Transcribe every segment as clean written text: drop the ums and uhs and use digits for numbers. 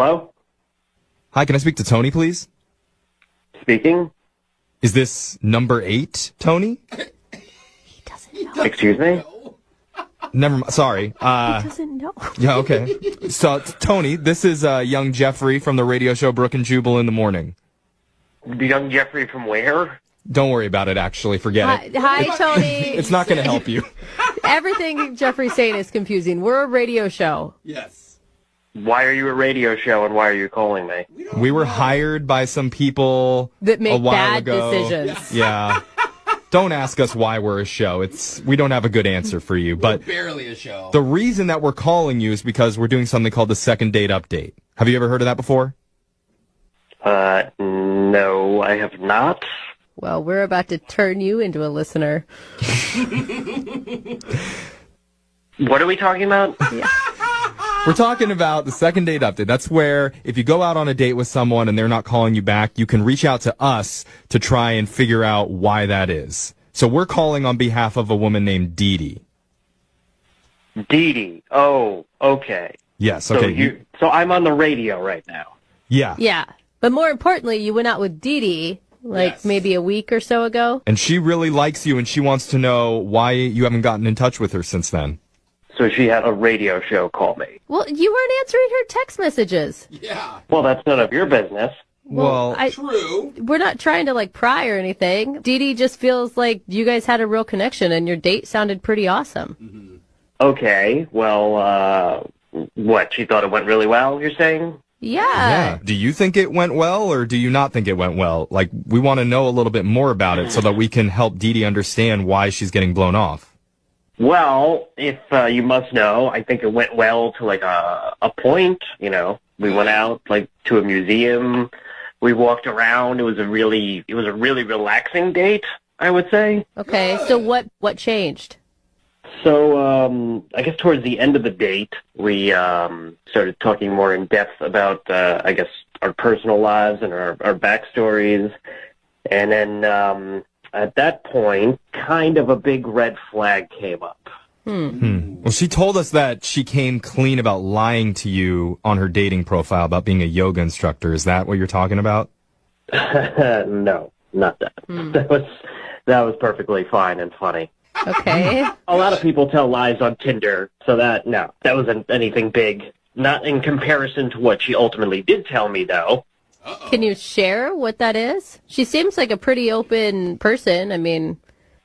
Hello? Hi, can I speak to Tony, please? Speaking? Is this number 8, Tony? He doesn't know. Excuse me? Never mind. Sorry. He doesn't know. Yeah, okay. So, Tony, this is young Jeffrey from the radio show Brooke and Jubal in the morning. Young Jeffrey from where? Don't worry about it, actually. Forget it. Hi, Tony. It's not going to help you. Everything Jeffrey's saying is confusing. We're a radio show. Yes. Why are you a radio show and why are you calling me? We were hired by some people That make a while bad ago. decisions. Yeah. Don't ask us why we're a show. We don't have a good answer for you. But Barely a show. the reason that we're calling you is because we're doing something called the second date update. Have you ever heard of that before? No, I have not. Well, we're about to turn you into a listener. What are we talking about? We're talking about the second date update. That's where if you go out on a date with someone and they're not calling you back, you can reach out to us to try and figure out why that is. So we're calling on behalf of a woman named Dee Dee. Dee Dee. Oh, okay. Yes, okay. So I'm on the radio right now. Yeah. Yeah. But more importantly, you went out with Dee Dee maybe a week or so ago. And she really likes you and she wants to know why you haven't gotten in touch with her since then. So she had a radio show call me. Well, you weren't answering her text messages. Yeah. Well, that's none of your business. Well, True. We're not trying to pry or anything. Dee Dee just feels like you guys had a real connection and your date sounded pretty awesome. Mm-hmm. Okay, well, what? She thought it went really well, you're saying? Yeah. do you think it went well or do you not think it went well? We want to know a little bit more about it so that we can help Dee Dee understand why she's getting blown off. Well, if you must know, I think it went well to a point. You know, we went out to a museum. We walked around. It was a really relaxing date, I would say. Okay, so what changed? So I guess towards the end of the date, we started talking more in depth about our personal lives and our backstories, and then at that point, kind of a big red flag came up. Well, she told us that she came clean about lying to you on her dating profile about being a yoga instructor. Is that what you're talking about? No, not that. That was perfectly fine and funny. Okay. A lot of people tell lies on Tinder, so that wasn't anything big. Not in comparison to what she ultimately did tell me, though. Uh-oh. Can you share what that is? She seems like a pretty open person. I mean...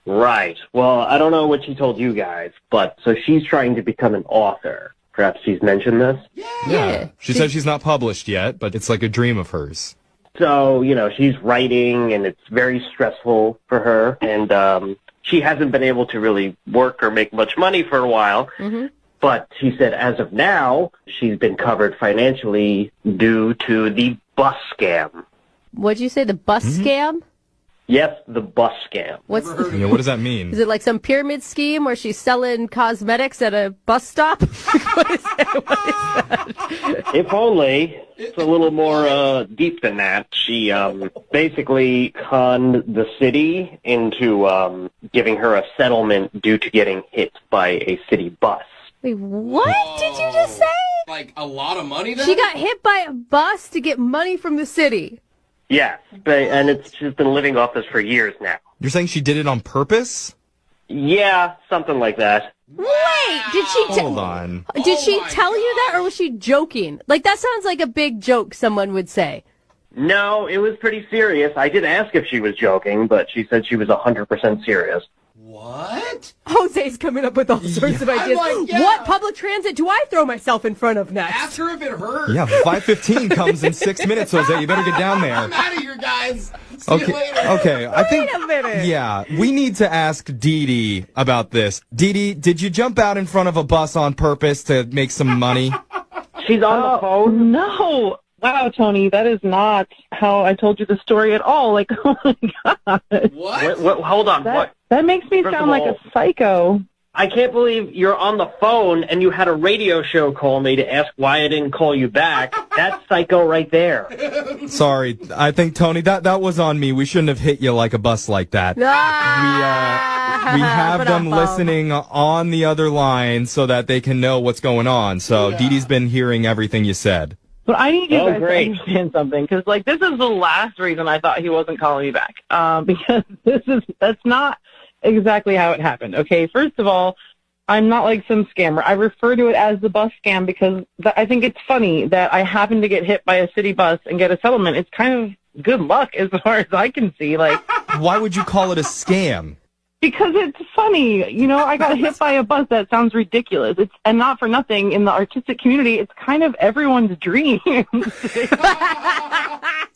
Right. Well, I don't know what she told you guys, but so she's trying to become an author. Perhaps she's mentioned this? Yeah. She said she's not published yet, but it's like a dream of hers. So, she's writing, and it's very stressful for her, and she hasn't been able to really work or make much money for a while. Mm-hmm. But she said as of now, she's been covered financially due to the bus scam. What'd you say, the bus scam? Yes, the bus scam. What What does that mean? is it, like some pyramid scheme where she's selling cosmetics at a bus stop? What is that? If only. It's a little more deep than that. She basically conned the city into giving her a settlement due to getting hit by a city bus. Wait, what did you just say? Like a lot of money then? She got hit by a bus to get money from the city. Yes, and she's been living off this for years now. You're saying she did it on purpose? Yeah, something like that. Wait, did she Hold on. Did she Oh my tell you that, or was she joking? That sounds like a big joke someone would say. No, it was pretty serious. I did ask if she was joking, but she said she was 100% serious. What? Jose's coming up with all sorts of ideas. What public transit do I throw myself in front of next? Ask her if it hurt. Yeah, 5:15 comes in 6 minutes, Jose. You better get down there. I'm out of here, guys. See you later. Okay. I think. Wait a minute. Yeah, we need to ask Dee Dee about this. Dee Dee, did you jump out in front of a bus on purpose to make some money? She's on the phone? No. Wow, Tony, that is not how I told you the story at all. Oh my God. What? Hold on. What? That makes me First sound of like all- a psycho. I can't believe you're on the phone and you had a radio show call me to ask why I didn't call you back. That's psycho right there. Sorry, I think, Tony, that was on me. We shouldn't have hit you like a bus like that. We have them listening on the other line so that they can know what's going on. So Dee Dee's been hearing everything you said. But I need you Oh, guys great. to understand something, because like this is the last reason I thought he wasn't calling me back. Because that's not exactly how it happened. Okay, first of all, I'm not like some scammer. I refer to it as the bus scam because I think it's funny that I happened to get hit by a city bus and get a settlement. It's kind of good luck as far as I can see. Like, Why would you call it a scam? because it's funny, you know, I got hit by a bus. That sounds ridiculous. And not for nothing, in the artistic community, it's kind of everyone's dream. It's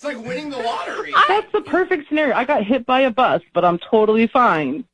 like winning the lottery. That's the perfect scenario. I got hit by a bus, but I'm totally fine.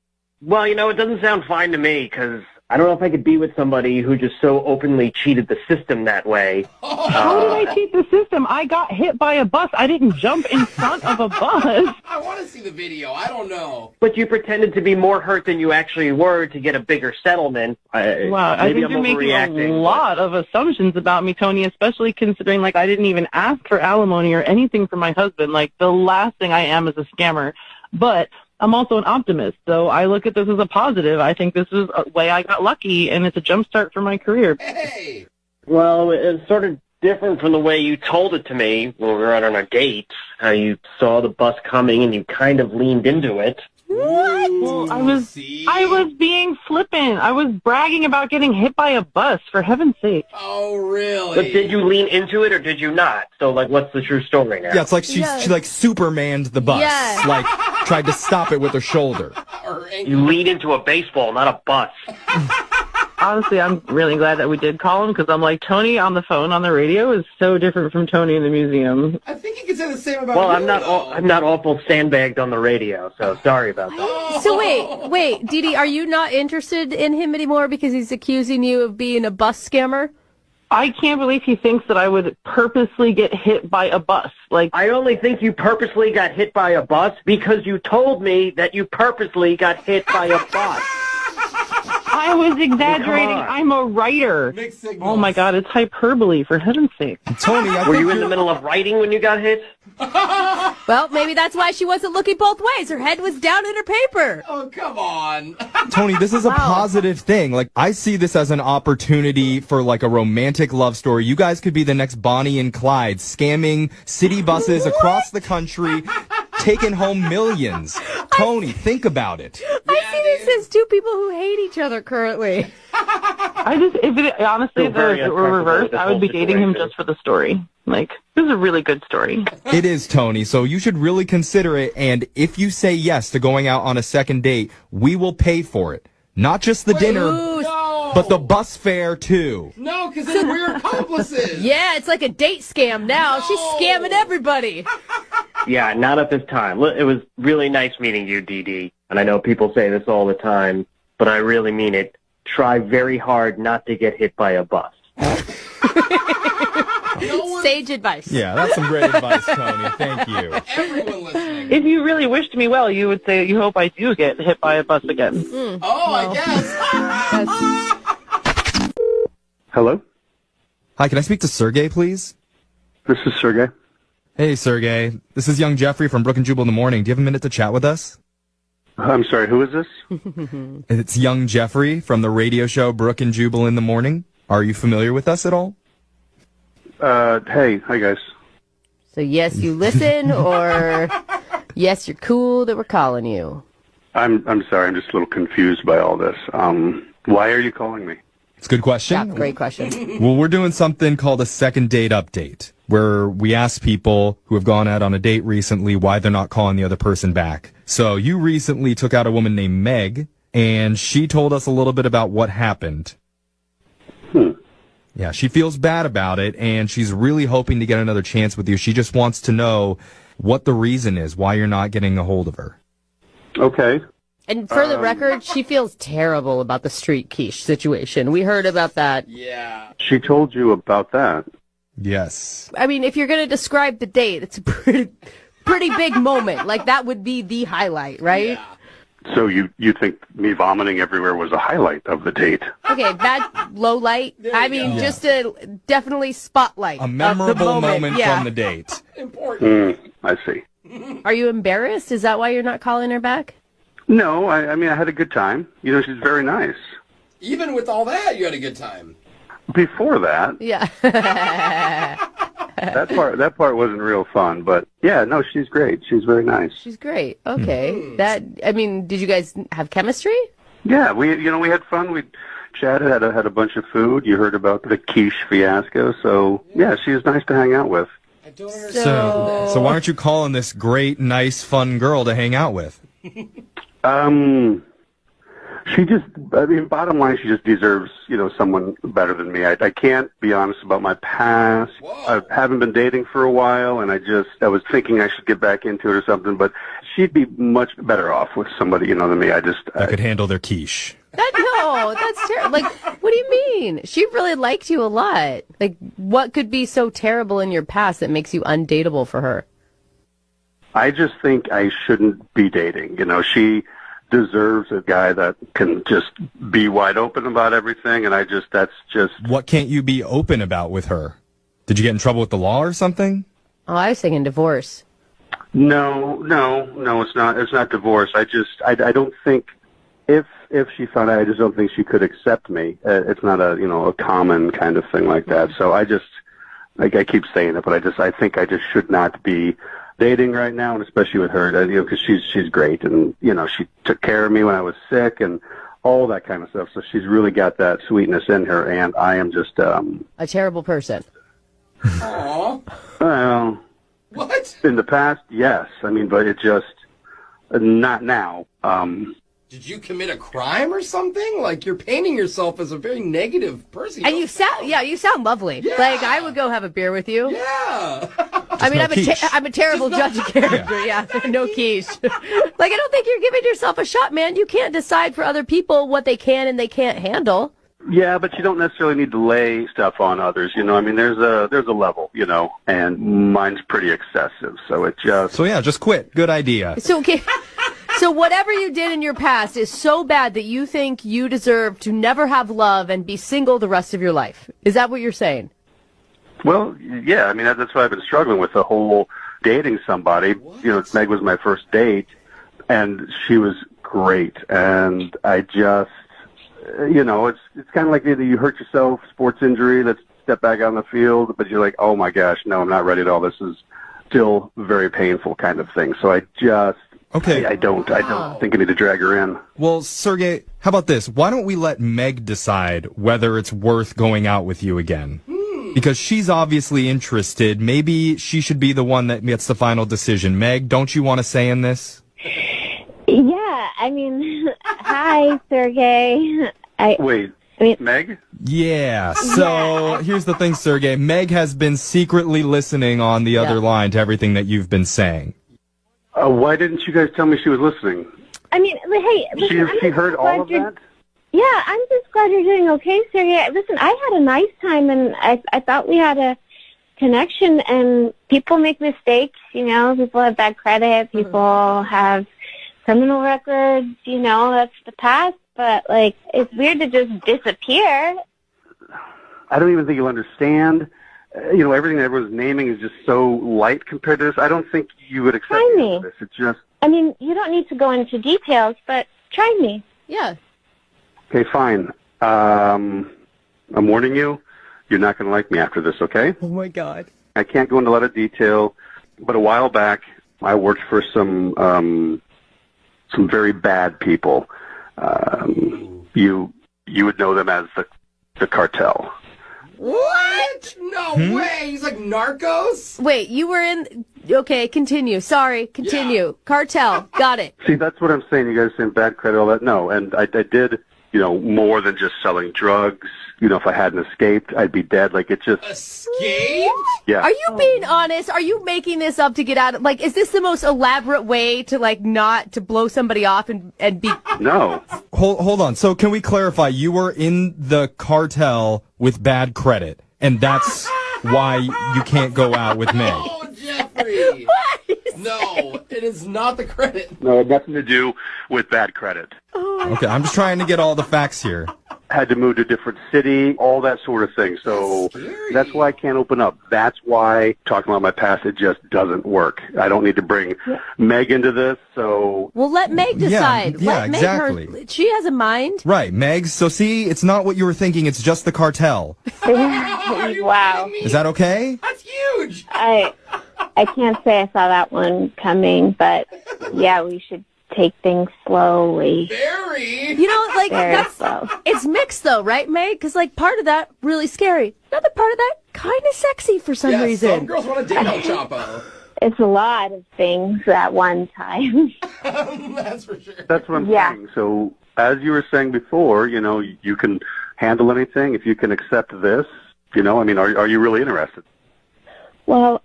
Well, you know, it doesn't sound fine to me because I don't know if I could be with somebody who just so openly cheated the system that way. How did I cheat the system? I got hit by a bus. I didn't jump in front of a bus. I want to see the video. I don't know. But you pretended to be more hurt than you actually were to get a bigger settlement. Wow, I think you're making a lot of assumptions about me, Tony, especially considering, like, I didn't even ask for alimony or anything from my husband. Like, the last thing I am is a scammer. But I'm also an optimist, so I look at this as a positive. I think this is a way I got lucky, and it's a jumpstart for my career. Hey. Well, it's sort of different from the way you told it to me when we were out on a date, how you saw the bus coming and you kind of leaned into it. Well, I was being flippant. I was bragging about getting hit by a bus, for heaven's sake. Oh, really? But did you lean into it or did you not? So, like, what's the true story now? Yeah, it's like she like Supermaned the bus. Yes. Like, tried to stop it with her shoulder. Or ankle. You lean into a baseball, not a bus. Honestly, I'm really glad that we did call him, because I'm like, Tony on the phone on the radio is so different from Tony in the museum. I think you could say the same about Well, you, I'm not awful sandbagged on the radio, so sorry about that. So wait, Dee Dee, are you not interested in him anymore because he's accusing you of being a bus scammer? I can't believe he thinks that I would purposely get hit by a bus. Like, I only think you purposely got hit by a bus because you told me that you purposely got hit by a bus. I was exaggerating. Come on. I'm a writer. Mixed signals. Oh my God, it's hyperbole, for heaven's sake. Tony, I Were think you in the middle of writing when you got hit? Well, maybe that's why she wasn't looking both ways. Her head was down in her paper. Oh, come on. Tony, this is a positive thing. Like, I see this as an opportunity for like a romantic love story. You guys could be the next Bonnie and Clyde, scamming city buses across the country, taking home millions. Tony, think about it. I see this as two people who hate each other currently. Honestly, if it were reversed, I would be dating him just for the story. Like, this is a really good story. It is, Tony, so you should really consider it, and if you say yes to going out on a second date, we will pay for it. Not just the dinner, No. but the bus fare, too. No, because then we're accomplices. Yeah, it's like a date scam now. She's scamming everybody. Yeah, not at this time. It was really nice meeting you, Dee Dee. And I know people say this all the time, but I really mean it. Try very hard not to get hit by a bus. Sage advice. Yeah, that's some great advice, Tony. Thank you. Everyone listening. If you really wished me well, you would say, you hope I do get hit by a bus again. Oh, I guess. Hello, Hi, can I speak to Sergey, please? this is Sergey. Hey, Sergey. This is young Jeffrey from Brooke and Jubal in the morning. Do you have a minute to chat with us? I'm sorry, who is this? It's young Jeffrey from the radio show Brooke and Jubal in the morning. Are you familiar with us at all? Hey, hi guys. So yes, you listen, or yes, you're cool that we're calling you. I'm sorry, I'm just a little confused by all this. Why are you calling me? It's a good question. Yeah, great question. Well, we're doing something called a second date update, where we ask people who have gone out on a date recently why they're not calling the other person back. So you recently took out a woman named Meg, and she told us a little bit about what happened. Yeah, she feels bad about it, and she's really hoping to get another chance with you. She just wants to know what the reason is, why you're not getting a hold of her. Okay. And for the record, she feels terrible about the street quiche situation. We heard about that. Yeah. She told you about that. Yes. I mean, if you're going to describe the date, it's a pretty big moment. Like, that would be the highlight, right? Yeah. So you think me vomiting everywhere was a highlight of the date? Okay, that low light. I mean, just a definitely spotlight. A memorable moment Yeah. from the date. Important. I see. Are you embarrassed? Is that why you're not calling her back? No, I mean, I had a good time. You know, she's very nice. Even with all that, you had a good time. Before that, Yeah. that part wasn't real fun, but yeah, no, she's great. She's very nice. She's great. Okay. Did you guys have chemistry? Yeah, we had fun. We chatted, had a bunch of food. You heard about the quiche fiasco, so yeah, she was nice to hang out with. I don't understand. So why aren't you calling this great, nice, fun girl to hang out with? Bottom line, she just deserves, someone better than me. I can't be honest about my past. Whoa. I haven't been dating for a while, and I was thinking I should get back into it or something, but she'd be much better off with somebody, than me. I could handle their quiche. That's terrible. Like, what do you mean? She really liked you a lot. Like, what could be so terrible in your past that makes you undateable for her? I just think I shouldn't be dating. She deserves a guy that can just be wide open about everything, and that's just... What can't you be open about with her? Did you get in trouble with the law or something? Oh, I was thinking divorce. No, it's not. It's not divorce. I don't think... If she found out, I just don't think she could accept me. It's not a common kind of thing like that. So I keep saying it, but I think I just should not be dating right now, and especially with her, because she's great, and she took care of me when I was sick and all that kind of stuff. So she's really got that sweetness in her, and I am just a terrible person. Aww. Well, What? in the past, yes. But it just not now. Did you commit a crime or something? Like, you're painting yourself as a very negative person. And you sound lovely. Yeah. Like, I would go have a beer with you. Yeah. I'm a terrible judge of character. Yeah, no quiche. Like, I don't think you're giving yourself a shot, man. You can't decide for other people what they can and they can't handle. Yeah, but you don't necessarily need to lay stuff on others. There's a level, and mine's pretty excessive. So it just... So yeah, just quit. Good idea. So whatever you did in your past is so bad that you think you deserve to never have love and be single the rest of your life. Is that what you're saying? Well, yeah. That's why I've been struggling with the whole dating somebody. What? Meg was my first date, and she was great. And I just, it's kind of like either you hurt yourself, sports injury, let's step back on the field, but you're like, oh my gosh, no, I'm not ready at all. This is still very painful kind of thing. So I just... Okay. I don't think I need to drag her in. Well, Sergey, how about this? Why don't we let Meg decide whether it's worth going out with you again? Because she's obviously interested. Maybe she should be the one that gets the final decision. Meg, don't you want to say in this? Yeah, hi, Sergey. Meg? Yeah. So here's the thing, Sergey. Meg has been secretly listening on the other line to everything that you've been saying. Why didn't you guys tell me she was listening? Hey, listen, She heard all of that? Yeah, I'm just glad you're doing okay, Sergey. Listen, I had a nice time, and I thought we had a connection, and people make mistakes, People have bad credit, people have criminal records, that's the past, but, it's weird to just disappear. I don't even think you'll understand. Everything that everyone's naming is just so light compared to this. I don't think you would accept this. It's just... you don't need to go into details, but try me. Yeah. Okay, fine. I'm warning you, you're not going to like me after this, okay? Oh, my God. I can't go into a lot of detail, but a while back, I worked for some very bad people. You would know them as the CARTEL. What? No way. He's like Narcos? Wait, you were in... Okay, continue. Sorry, continue. Yeah. Cartel. Got it. See, that's what I'm saying. You guys saying bad credit, all that. No, and I did, more than just selling drugs. If I hadn't escaped, I'd be dead. It just... Escaped? Yeah. Are you being honest? Are you making this up to get out of... is this the most elaborate way to, not to blow somebody off and be... No. Hold on. So can we clarify? You were in the cartel with bad credit, and that's why you can't go out with Meg. Oh, Jeffrey. No, it is not the credit. No, it had nothing to do with bad credit. Okay, I'm just trying to get all the facts here. had to move to a different city, all that sort of thing. So that's why I can't open up. That's why talking about my past, it just doesn't work. I don't need to bring Meg into this, so... Well, let Meg decide. Yeah, let Meg exactly. She has a mind. Right, Meg. So see, it's not what you were thinking. It's just the cartel. Wow. Is that okay? That's huge. I can't say I saw that one coming, but yeah, we should take things slowly. Very. You know, like, Very slow. it's mixed though, right, Meg? Because, like, part of that, really scary. Another part of that, kind of sexy for some reason. Some girls want to date El Chapo. It's a lot of things at one time. That's for sure. That's what I'm saying. So, as you were saying before, you can handle anything. If you can accept this, are you really interested? Well,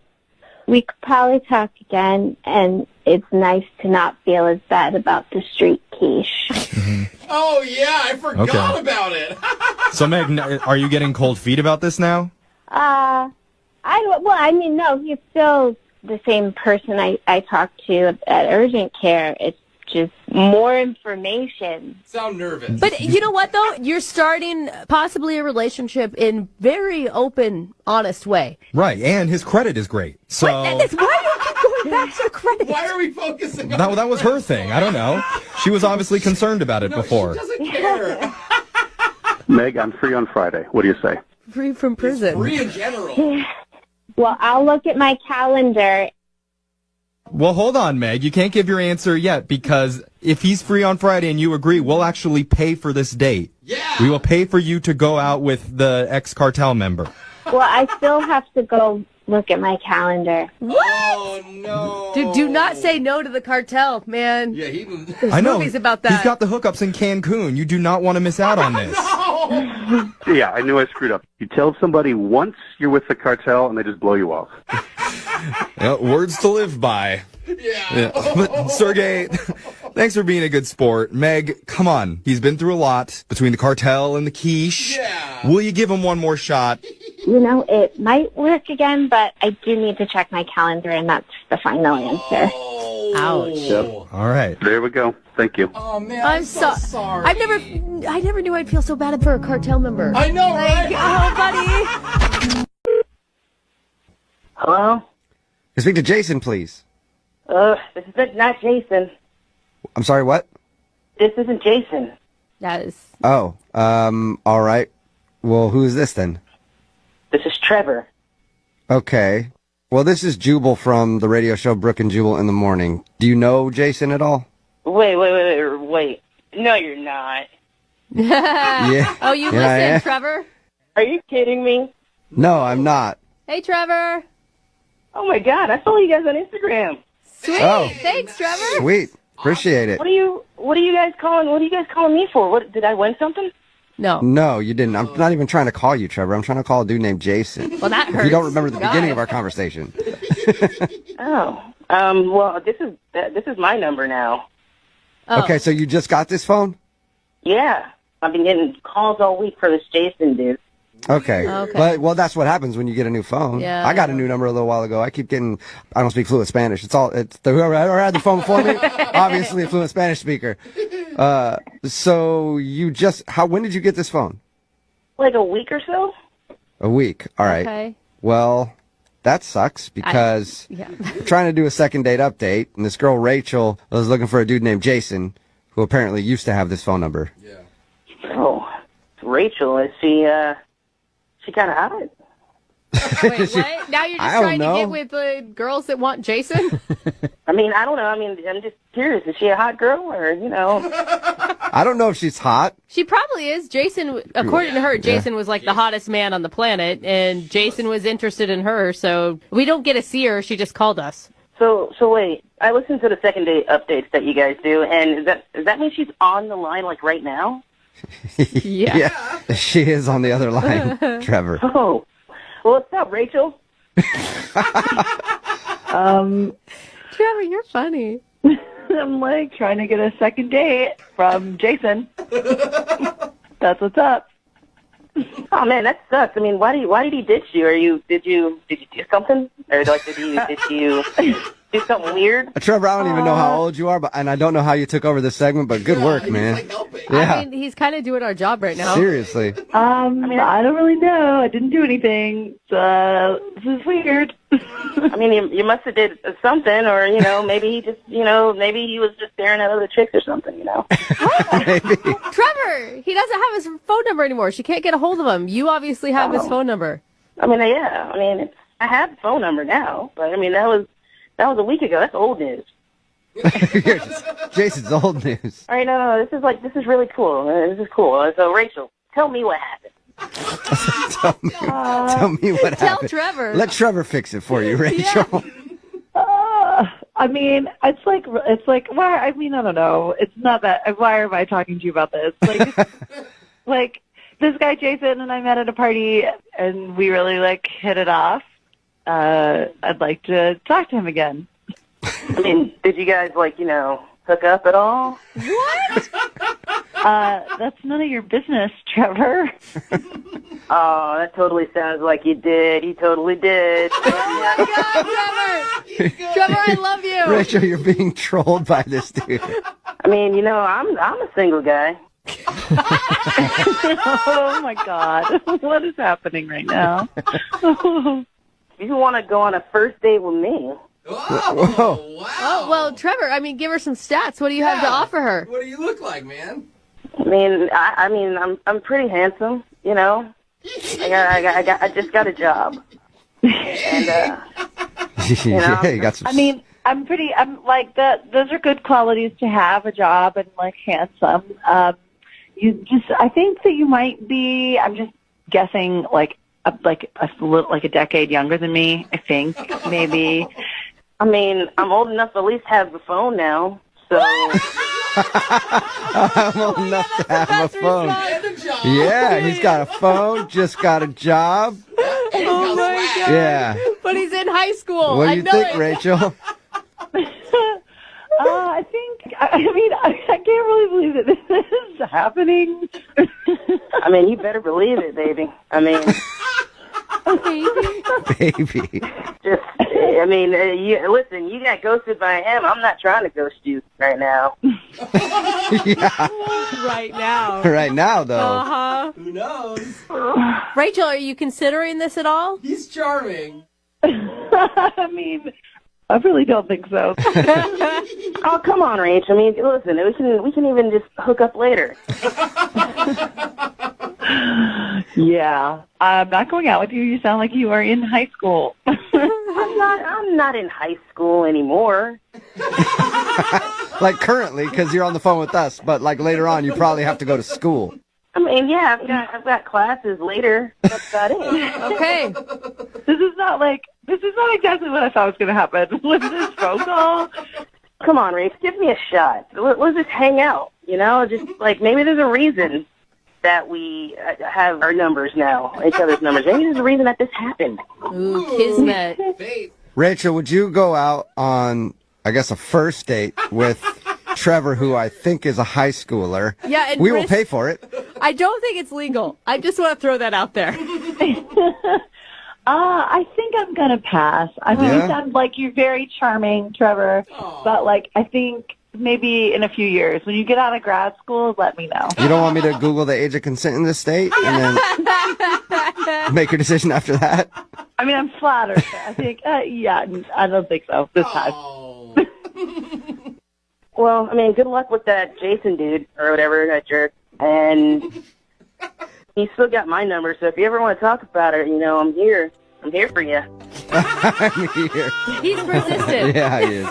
we could probably talk again, and it's nice to not feel as bad about the street quiche. Oh, yeah, I forgot about it. So, Meg, are you getting cold feet about this now? No, he's still the same person I talked to at urgent care. It's just more information. Sound nervous. But you know what, though? You're starting possibly a relationship in very open, honest way. Right, and his credit is great. So Why do you keep going back to the credit? Why are we focusing on that was her thing. I don't know. She was obviously concerned about it before. She doesn't care. Meg, I'm free on Friday. What do you say? Free from prison. Free in general. Well, I'll look at my calendar. Well, hold on, Meg. You can't give your answer yet, because if he's free on Friday and you agree, we'll actually pay for this date. Yeah. We will pay for you to go out with the ex-cartel member. Well, I still have to go look at my calendar. What? Oh, no. Do not say no to the cartel, man. Yeah, There's I know. movies about that. He's got the hookups in Cancun. You do not want to miss out on this. Yeah, I knew I screwed up. You tell somebody once you're with the cartel and they just blow you off. Yeah, words to live by. Yeah. But Sergey, thanks for being a good sport. Meg, come on. He's been through a lot between the cartel and the quiche. Yeah. Will you give him one more shot? It might work again, but I do need to check my calendar, and that's the final answer. Oh. Ouch. Yep. All right. There we go. Thank you. Oh, man, I'm so sorry. I never knew I'd feel so bad for a cartel member. I know, right? Oh, buddy. Hello? Can I speak to Jason, please? This is not Jason. I'm sorry, what? This isn't Jason. That is. Oh, all right. Well, who is this then? This is Trevor. Okay. Well, this is Jubal from the radio show Brooke and Jubal in the Morning. Do you know Jason at all? Wait. No, you're not. Yeah. Oh, you Yeah, listen, yeah. Trevor? Are you kidding me? No, I'm not. Hey, Trevor. Oh my God, I follow you guys on Instagram. Sweet. Oh. Thanks, Trevor. Sweet. Appreciate it. What are you guys calling me for? What, did I win something? No. No, you didn't. I'm not even trying to call you, Trevor. I'm trying to call a dude named Jason. Well, that hurts. If you don't remember the God. beginning of our conversation. Oh. Well, this is my number now. Oh. Okay, so you just got this phone? Yeah. I've been getting calls all week for this Jason dude. Okay. Okay. Well, that's what happens when you get a new phone. Yeah. I got a new number a little while ago. I keep getting, I don't speak fluent Spanish. It's whoever had the phone before me, obviously a fluent Spanish speaker. So when did you get this phone? Like a week or so? A week. All right. Okay. Well, that sucks because we're trying to do a second date update, and this girl, Rachel, was looking for a dude named Jason, who apparently used to have this phone number. Yeah. Oh, Rachel, is she kind of hot? Wait, what? Now you're just I don't trying to know. get with girls that want Jason? I mean, I don't know. I mean, I'm just curious. Is she a hot girl or, I don't know if she's hot. She probably is. Jason, according to her, Jason was like the hottest man on the planet, and Jason was interested in her, so we don't get to see her. She just called us. So wait. I listened to the second date updates that you guys do, and does that mean she's on the line, like, right now? Yeah. She is on the other line, Trevor. Oh. Well, what's up, Rachel? Trevor, you're funny. I'm like trying to get a second date from Jason. That's what's up. Oh man, that sucks. I mean, why did he ditch you? Did you do something? Or like did you do something weird? Trevor, I don't even know how old you are, and I don't know how you took over this segment, but good work, man. Like, help it. Yeah. I mean, he's kind of doing our job right now. Seriously. I don't really know. I didn't do anything. This is weird. I mean, you must have did something, or, maybe he just, maybe he was just staring at other chicks or something, Maybe. Trevor, he doesn't have his phone number anymore. She can't get a hold of him. You obviously have his phone number. I mean, yeah. I mean, I have the phone number now, but I mean, that was a week ago. That's old news. Jason's old news. All right, no. This is really cool. This is cool. So, Rachel, tell me what happened. Tell me what happened. Tell Trevor. Let Trevor fix it for you, Rachel. I mean, it's like, why? I mean, I don't know. It's not that. Why am I talking to you about this? Like, like this guy Jason and I met at a party, and we really hit it off. I'd like to talk to him again. I mean, did you guys hook up at all? What? That's none of your business, Trevor. Oh, that totally sounds like you did. You totally did. Oh my God, Trevor! Trevor, I love you. Rachel, you're being trolled by this dude. I mean, I'm a single guy. Oh my God, what is happening right now? You want to go on a first date with me? Oh, wow. Oh, well, Trevor, I mean, give her some stats. What do you have to offer her? What do you look like, man? I mean, I'm pretty handsome, I just got a job. And, Yeah, you got some. I mean, I'm like that. Those are good qualities to have, a job and handsome. I think that you might be, I'm just guessing a decade younger than me, I think, maybe. I mean, I'm old enough to at least have the phone now, so. I'm old enough to have a phone. Yeah, he's got a phone, just got a job. Oh my God. Yeah. But he's in high school. What do you think, Rachel? I think, I can't really believe that this is happening. I mean, you better believe it, baby. I mean. Baby. Listen, you got ghosted by him. I'm not trying to ghost you right now. Yeah. Right now. Right now, though. Uh-huh. Who knows? Rachel, are you considering this at all? He's charming. I mean, I really don't think so. Oh, come on, Rach. I mean, listen, we can even just hook up later. Yeah, I'm not going out with you. You sound like you are in high school. I'm not in high school anymore. Like currently, because you're on the phone with us, but later on, you probably have to go to school. I mean, yeah, I've got classes later. That's about it. Okay. This is not exactly what I thought was going to happen with this phone call. Come on, Rafe, give me a shot. Let's just hang out, just maybe there's a reason that we have our numbers now, each other's numbers. Maybe there's a reason that this happened. Ooh, kismet. Fate. Rachel, would you go out on, I guess, a first date with Trevor, who I think is a high schooler? Yeah, and we will pay for it. I don't think it's legal. I just want to throw that out there. I think I'm going to pass. I mean, you sound like you're very charming, Trevor, but I think maybe in a few years, when you get out of grad school, let me know. You don't want me to Google the age of consent in this state and then make your decision after that? I mean, I'm flattered. I think, I don't think so this time. Well, I mean, good luck with that Jason dude or whatever, that jerk. And he's still got my number, so if you ever want to talk about it, I'm here. I'm here for you. I'm here. He's persistent. Yeah, he is.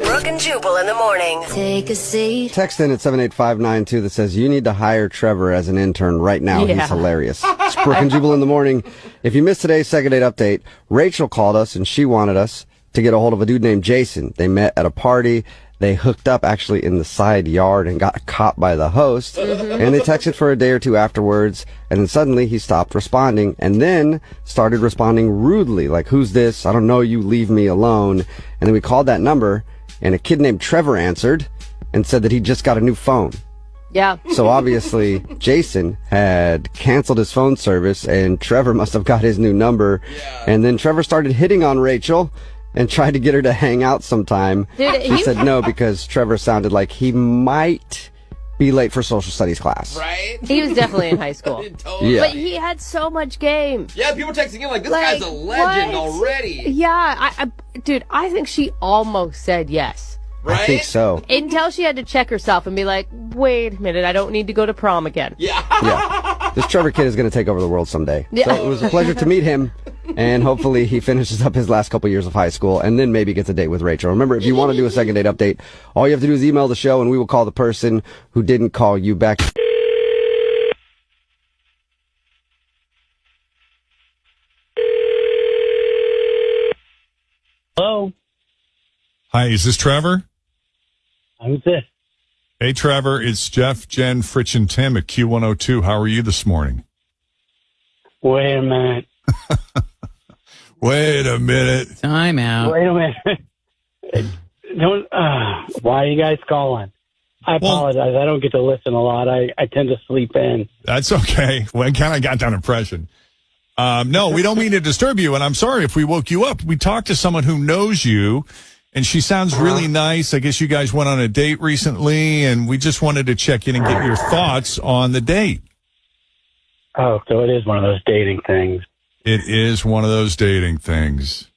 Brooke and Jubal in the morning. Take a seat. Text in at 78592 that says, you need to hire Trevor as an intern right now. Yeah. He's hilarious. It's Brooke and Jubal in the morning. If you missed today's second date update, Rachel called us and she wanted us to get a hold of a dude named Jason. They met at a party. They hooked up actually in the side yard and got caught by the host. Mm-hmm. And they texted for a day or two afterwards. And then suddenly he stopped responding and then started responding rudely. Like, who's this? I don't know you. Leave me alone. And then we called that number and a kid named Trevor answered and said that he just got a new phone. Yeah. So obviously Jason had canceled his phone service and Trevor must have got his new number. Yeah. And then Trevor started hitting on Rachel. and tried to get her to hang out sometime. Dude, she said no because Trevor sounded like he might be late for social studies class. Right? He was definitely in high school. Totally. Yeah. But he had so much game. Yeah, people texting in like, this guy's a legend what? already. Yeah, dude, I think she almost said yes. Right? I think so. Until she had to check herself and be like, wait a minute, I don't need to go to prom again. Yeah. This Trevor kid is going to take over the world someday. Yeah. So it was a pleasure to meet him. And hopefully he finishes up his last couple years of high school and then maybe gets a date with Rachel. Remember, if you want to do a second date update, all you have to do is email the show and we will call the person who didn't call you back. Hello. Hi, is this Trevor? Who's this? Hey, Trevor, it's Jeff, Jen, Fritch, and Tim at Q102. How are you this morning? Wait a minute. Wait a minute. Time out. Wait a minute. Don't. Why are you guys calling? I apologize. I don't get to listen a lot. I tend to sleep in. That's okay. Well, I kind of got that impression. No, we don't mean to disturb you, and I'm sorry if we woke you up. We talked to someone who knows you, and she sounds really nice. I guess you guys went on a date recently, and we just wanted to check in and get your thoughts on the date. Oh, so it is one of those dating things. It is one of those dating things.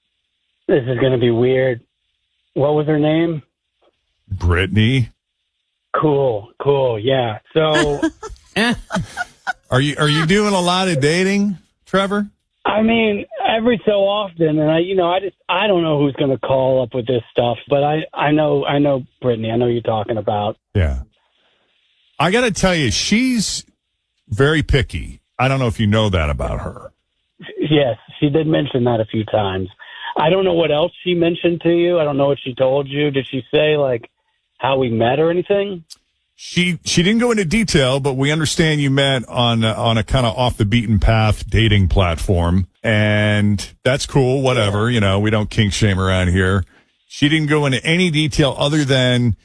This is going to be weird. What was her name? Brittany. Cool. Yeah. So, Are you doing a lot of dating, Trevor? I mean, every so often, and I don't know who's going to call up with this stuff, but I know Brittany. I know you're talking about. Yeah. I got to tell you, she's very picky. I don't know if you know that about her. Yes, she did mention that a few times. I don't know what else she mentioned to you. I don't know what she told you. Did she say, like, how we met or anything? She didn't go into detail, but we understand you met on a kind of off the beaten path dating platform, and that's cool. Whatever, we don't kink shame around here. She didn't go into any detail other than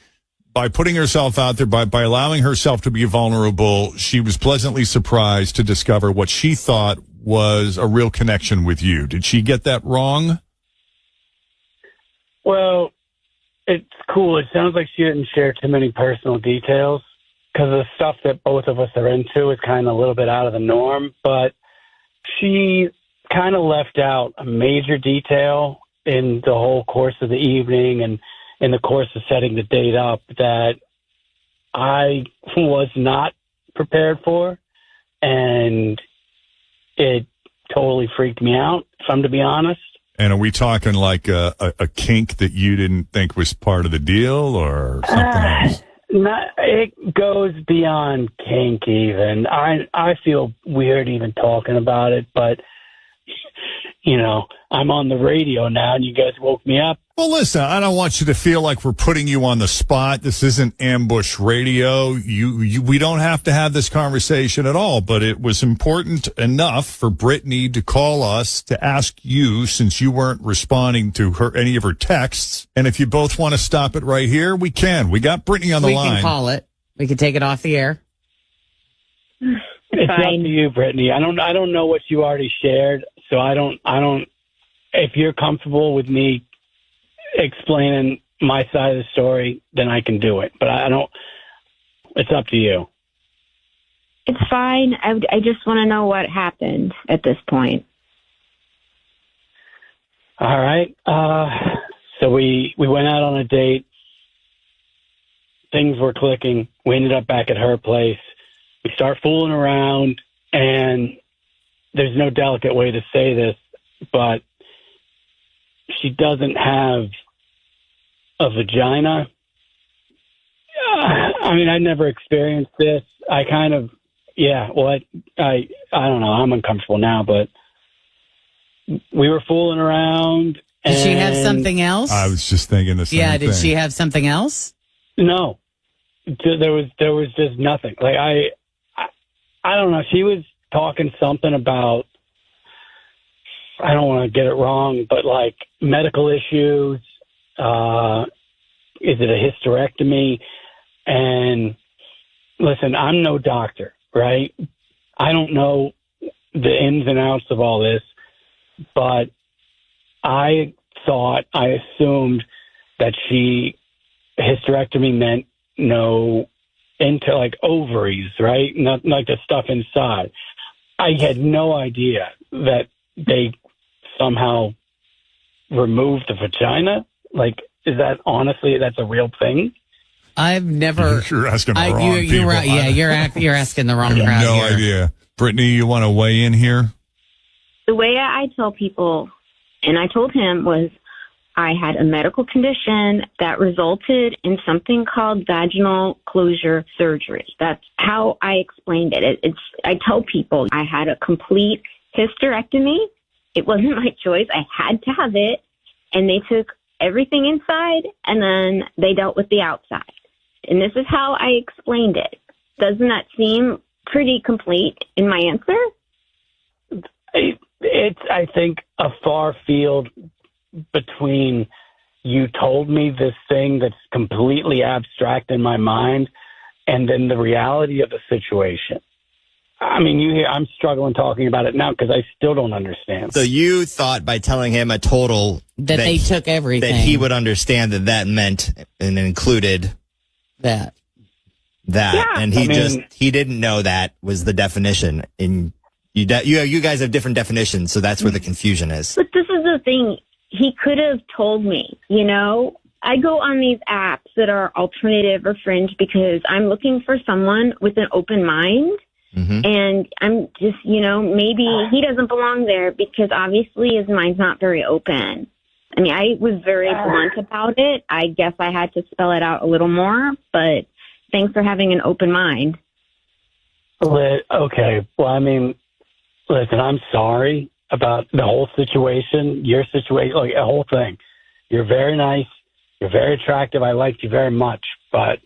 by putting herself out there, by allowing herself to be vulnerable. She was pleasantly surprised to discover what she thought was a real connection with you. Did she get that wrong? Well, it's cool. It sounds like she didn't share too many personal details because the stuff that both of us are into is kind of a little bit out of the norm. But she kind of left out a major detail in the whole course of the evening and in the course of setting the date up that I was not prepared for. And it totally freaked me out, if I'm to be honest. And are we talking like a kink that you didn't think was part of the deal or something else? It goes beyond kink even. I feel weird even talking about it, but, I'm on the radio now and you guys woke me up. Well, listen, I don't want you to feel like we're putting you on the spot. This isn't ambush radio. We don't have to have this conversation at all, but it was important enough for Brittany to call us to ask you, since you weren't responding to any of her texts. And if you both want to stop it right here, we can. We got Brittany on the line. We can call it. We can take it off the air. It's up to you, Brittany. I don't know what you already shared, so I don't. If you're comfortable with me explaining my side of the story, then I can do it. But I don't. It's up to you. It's fine. I just want to know what happened at this point. All right. So we went out on a date. Things were clicking. We ended up back at her place. We start fooling around, and there's no delicate way to say this, but she doesn't have a vagina. I mean, I never experienced this. I kind of, I don't know. I'm uncomfortable now, but we were fooling around. Did she have something else? I was just thinking the same thing. Yeah, did she have something else? No. There was just nothing. Like, I don't know. She was talking something about, I don't want to get it wrong, but like medical issues. Is it a hysterectomy? And listen, I'm no doctor, right? I don't know the ins and outs of all this, but I I assumed that hysterectomy meant no into like ovaries, right? Not like the stuff inside. I had no idea that they somehow removed the vagina. Like, is that honestly, that's a real thing? I've never. You're asking the wrong people. You're right. Yeah, you're asking the wrong I crowd. have no here. idea. Brittany, you want to weigh in here? The way I tell people, and I told him, was I had a medical condition that resulted in something called vaginal closure surgery. That's how I explained it. I tell people I had a complete hysterectomy. It wasn't my choice. I had to have it. And they took everything inside and then they dealt with the outside. And this is how I explained it. Doesn't that seem pretty complete in my answer? It's, I think, a far field between you told me this thing that's completely abstract in my mind and then the reality of the situation. I mean, I'm struggling talking about it now because I still don't understand. So you thought by telling him a total that they took everything, that he would understand that meant and included that. Yeah, and he didn't know that was the definition. And you guys have different definitions, so that's where the confusion is. But this is the thing. He could have told me, I go on these apps that are alternative or fringe because I'm looking for someone with an open mind. Mm-hmm. And I'm just, maybe he doesn't belong there because obviously his mind's not very open. I mean, I was very blunt about it. I guess I had to spell it out a little more, but thanks for having an open mind. Okay. Well, I mean, listen, I'm sorry about the whole situation, your situation, like the whole thing. You're very nice. You're very attractive. I liked you very much, but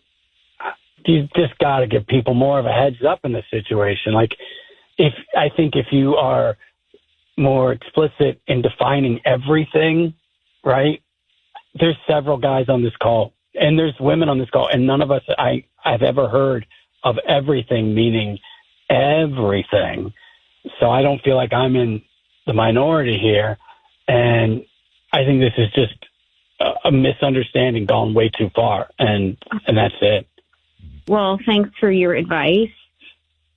you just got to give people more of a heads up in this situation. Like, I think if you are more explicit in defining everything, right? There's several guys on this call and there's women on this call and none of us I've ever heard of everything meaning everything. So I don't feel like I'm in the minority here. And I think this is just a misunderstanding gone way too far. And that's it. Well, thanks for your advice.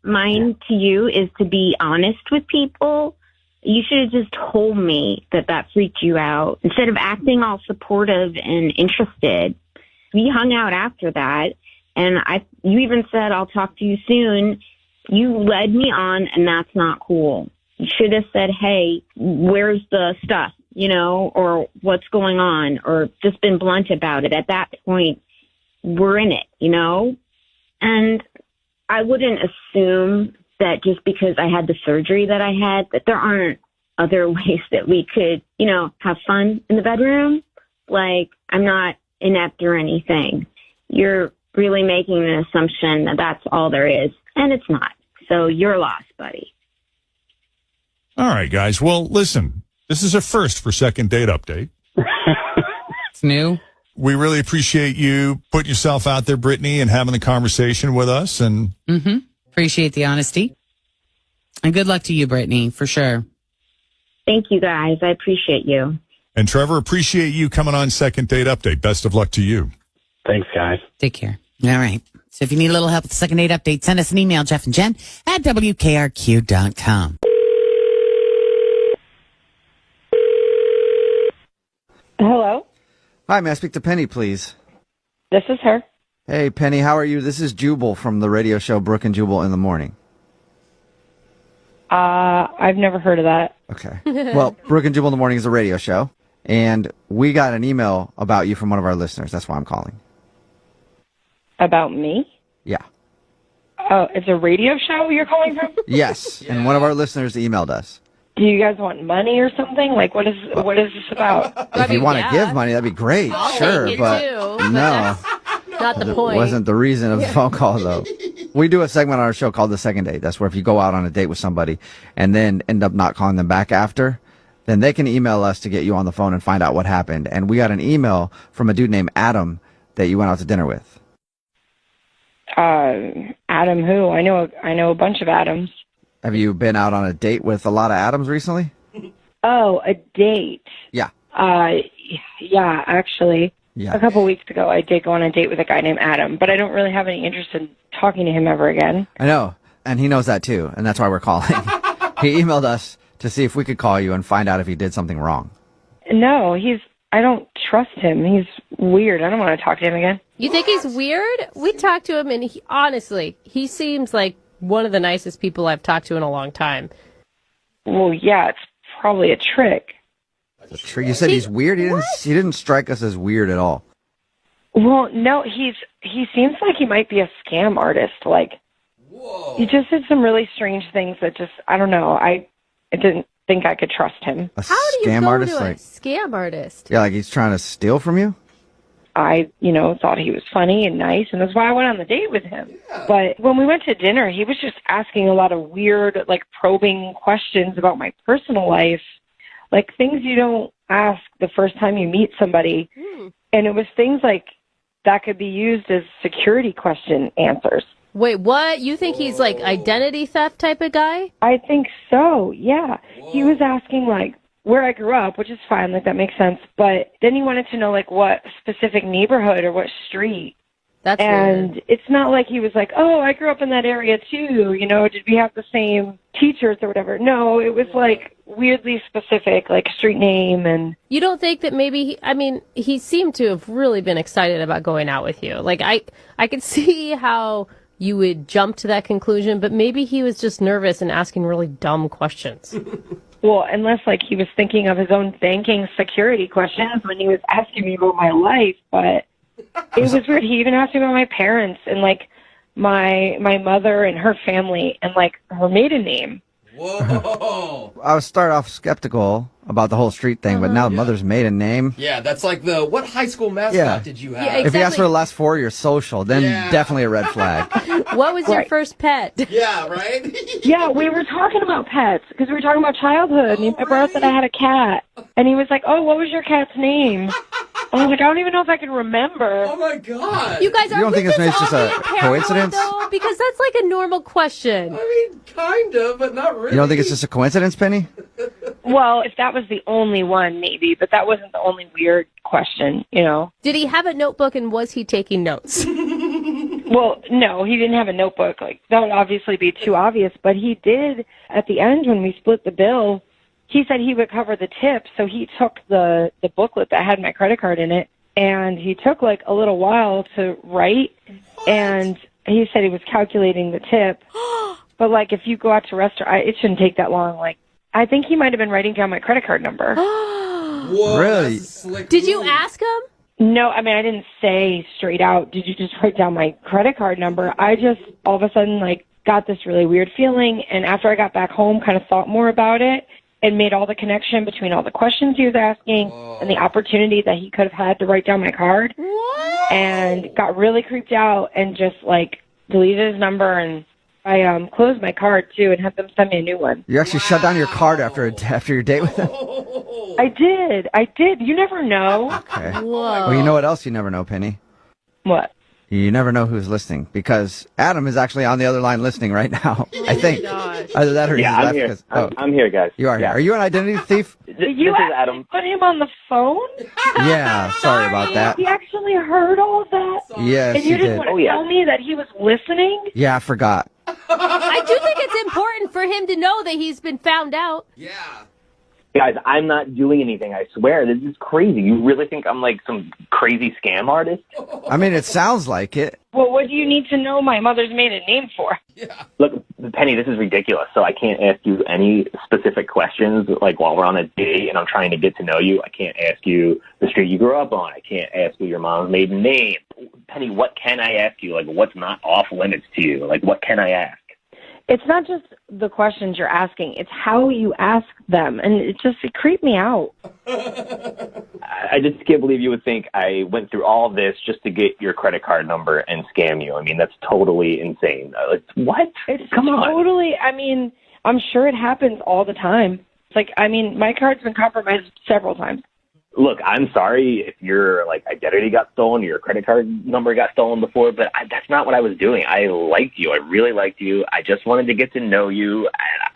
Mine to you is to be honest with people. You should have just told me that freaked you out instead of acting all supportive and interested. We hung out after that, and you even said, I'll talk to you soon. You led me on, and that's not cool. You should have said, hey, where's the stuff, or what's going on, or just been blunt about it. At that point, we're in it, And I wouldn't assume that just because I had the surgery that I had, that there aren't other ways that we could, have fun in the bedroom. Like, I'm not inept or anything. You're really making an assumption that that's all there is, and it's not. So you're lost, buddy. All right, guys. Well, listen, this is a first for Second Date Update. It's new. We really appreciate you putting yourself out there, Brittany, and having the conversation with us. And appreciate the honesty. And good luck to you, Brittany, for sure. Thank you, guys. I appreciate you. And Trevor, appreciate you coming on Second Date Update. Best of luck to you. Thanks, guys. Take care. All right. So if you need a little help with the Second Date Update, send us an email, Jeff and Jen at WKRQ.com. Hello? Hi, may I speak to Penny, please? This is her. Hey, Penny, how are you? This is Jubal from the radio show Brooke and Jubal in the Morning. I've never heard of that. Okay. Well, Brooke and Jubal in the Morning is a radio show, and we got an email about you from one of our listeners. That's why I'm calling. About me? Yeah. Oh, it's a radio show you're calling from? Yes, and one of our listeners emailed us. Do you guys want money or something? Like, what is this about? If you want to give money, that'd be great. Sure, but no. Not the point. Wasn't the reason of the phone call, though. We do a segment on our show called The Second Date. That's where if you go out on a date with somebody and then end up not calling them back after, then they can email us to get you on the phone and find out what happened. And we got an email from a dude named Adam that you went out to dinner with. Adam who? I know a bunch of Adams. Have you been out on a date with a lot of Adams recently? Oh, a date. Yeah. Yeah, actually. Yeah. A couple weeks ago, I did go on a date with a guy named Adam, but I don't really have any interest in talking to him ever again. I know. And he knows that too. And that's why we're calling. He emailed us to see if we could call you and find out if he did something wrong. No, I don't trust him. He's weird. I don't want to talk to him again. You think he's weird? We talked to him, and honestly, he seems like one of the nicest people I've talked to in a long time. Well, yeah, it's probably a trick. You said he's weird? He didn't strike us as weird at all. Well, no, he seems like he might be a scam artist. Like, he just did some really strange things that just, I don't know. I didn't think I could trust him. A How do you scam go artist? to a Like, scam artist? yeah, like he's trying to steal from you? I, thought he was funny and nice, and that's why I went on the date with him. But when we went to dinner, he was just asking a lot of weird, like, probing questions about my personal life, like things you don't ask the first time you meet somebody. And it was things like that could be used as security question answers. Wait, what? You think he's like identity theft type of guy? I think so, yeah. He was asking, like, where I grew up, which is fine, like, that makes sense. But then he wanted to know, like, what specific neighborhood or what street. That's and weird. It's not like he was like, oh, I grew up in that area too, did we have the same teachers or whatever? No, it was like weirdly specific, like street name. And You don't think that maybe, he seemed to have really been excited about going out with you. Like, I could see how you would jump to that conclusion, but maybe he was just nervous and asking really dumb questions. Well, unless like he was thinking of his own banking security questions when he was asking me about my life, but it was weird. He even asked me about my parents and like my mother and her family and like her maiden name. Whoa! I was start off skeptical about the whole street thing, but now the mother's maiden name. Yeah, that's like what high school mascot did you have? Yeah, If you ask for the last four of your social, then definitely a red flag. What was your first pet? Yeah, right? Yeah, we were talking about pets because we were talking about childhood. And I brought up that I had a cat. And he was like, oh, what was your cat's name? I was like, I don't even know if I can remember. Oh, my God. You guys You don't think it's maybe just a paranoid, coincidence? though? Because that's like a normal question. I mean, kind of, but not really. You don't think it's just a coincidence, Penny? Well, if that was the only one, maybe, but that wasn't the only weird question, Did he have a notebook and was he taking notes? Well, no, he didn't have a notebook. Like, that would obviously be too obvious, but he did, at the end when we split the bill, he said he would cover the tip, so he took the booklet that had my credit card in it, and he took, like, a little while to write, and he said he was calculating the tip. But, like, if you go out to a restaurant, it shouldn't take that long. Like, I think he might have been writing down my credit card number. Whoa, Really? that's a slick Did you move. ask him? No, I mean, I didn't say straight out, did you just write down my credit card number? I just, all of a sudden, like, got this really weird feeling, and after I got back home, kind of thought more about it, and made all the connection between all the questions he was asking and the opportunity that he could have had to write down my card. What? And got really creeped out and just, like, deleted his number, and I closed my card, too, and had them send me a new one. You actually shut down your card after your date with him? I did. You never know. Okay. Whoa. Well, you know what else you never know, Penny? What? You never know who's listening, because Adam is actually on the other line listening right now, I think. Gosh. Either that or he's Yeah, I'm left here. 'cause- I'm here, guys. You are here. Yeah. Are you an identity thief? Did you This is actually Adam. put him on the phone? Yeah, sorry about that. He actually heard all of that? Yes, And you he didn't did. want to Oh, yeah. tell me that he was listening? Yeah, I forgot. I do think it's important for him to know that he's been found out. Yeah. Guys, I'm not doing anything, I swear. This is crazy. You really think I'm like some crazy scam artist? I mean, it sounds like it. Well, what do you need to know my mother's maiden name for? Look, Penny, this is ridiculous. So I can't ask you any specific questions, like while we're on a date and I'm trying to get to know you. I can't ask you the street you grew up on. I can't ask you your mom's maiden name. Penny, what can I ask you? Like, what's not off limits to you? Like, what can I ask? It's not just the questions you're asking. It's how you ask them. And it creeped me out. I just can't believe you would think I went through all of this just to get your credit card number and scam you. I mean, that's totally insane. Like, what? Come on. Totally. I mean, I'm sure it happens all the time. It's like, I mean, my card's been compromised several times. Look, I'm sorry if your identity got stolen, or your credit card number got stolen before, but that's not what I was doing. I liked you. I really liked you. I just wanted to get to know you.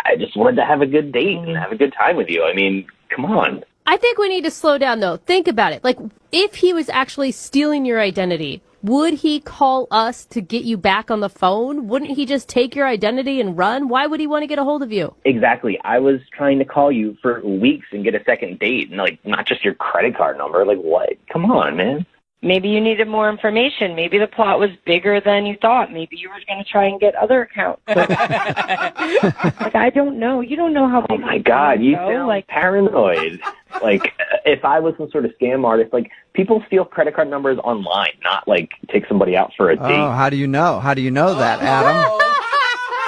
I just wanted to have a good date and have a good time with you. I mean, come on. I think we need to slow down, though. Think about it. Like, if he was actually stealing your identity, would he call us to get you back on the phone? Wouldn't he just take your identity and run? Why would he want to get a hold of you? Exactly. I was trying to call you for weeks and get a second date, and like not just your credit card number. Like what? Come on, man. Maybe you needed more information. Maybe the plot was bigger than you thought. Maybe you were going to try and get other accounts. Like, I don't know. You don't know how big. Oh my God, you sound like paranoid. Like if I was some sort of scam artist, like people steal credit card numbers online, not like take somebody out for a date. Oh, how do you know? How do you know that, Adam?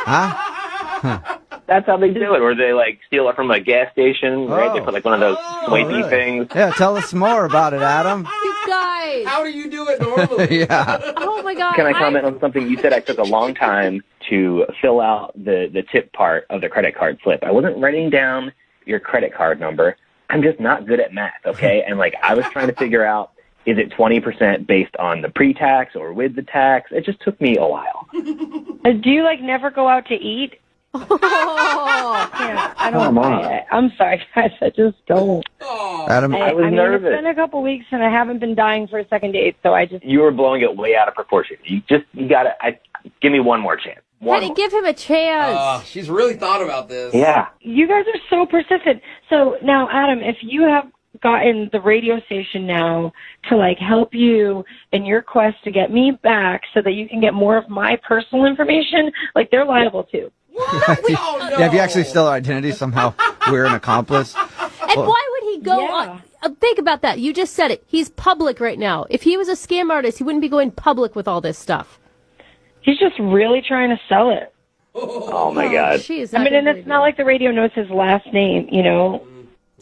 Huh? That's how they do it, or they like steal it from a gas station, right? They put like one of those swipey things. Yeah, tell us more about it, Adam. You guys. How do you do it normally? Yeah. Oh my God. Can I comment on something you said? I took a long time to fill out the tip part of the credit card slip. I wasn't writing down your credit card number. I'm just not good at math, okay? And like I was trying to figure out, is it 20% based on the pre-tax or with the tax? It just took me a while. Do you like never go out to eat? Yeah, I don't. Come on. I'm sorry, guys. I just don't. Adam, I was nervous. It's been a couple weeks, and I haven't been dying for a second date, so I just. You were blowing it way out of proportion. You gotta give me one more chance. Penny, give him a chance. She's really thought about this. Yeah. You guys are so persistent. So now, Adam, if you have gotten the radio station now to like help you in your quest to get me back so that you can get more of my personal information, like they're liable too. Yeah, if you actually steal our identity, somehow we're an accomplice. And why would he go on? Think about that. You just said it. He's public right now. If he was a scam artist, he wouldn't be going public with all this stuff. He's just really trying to sell it. Oh my God. I mean, and it's not like the radio knows his last name, you know?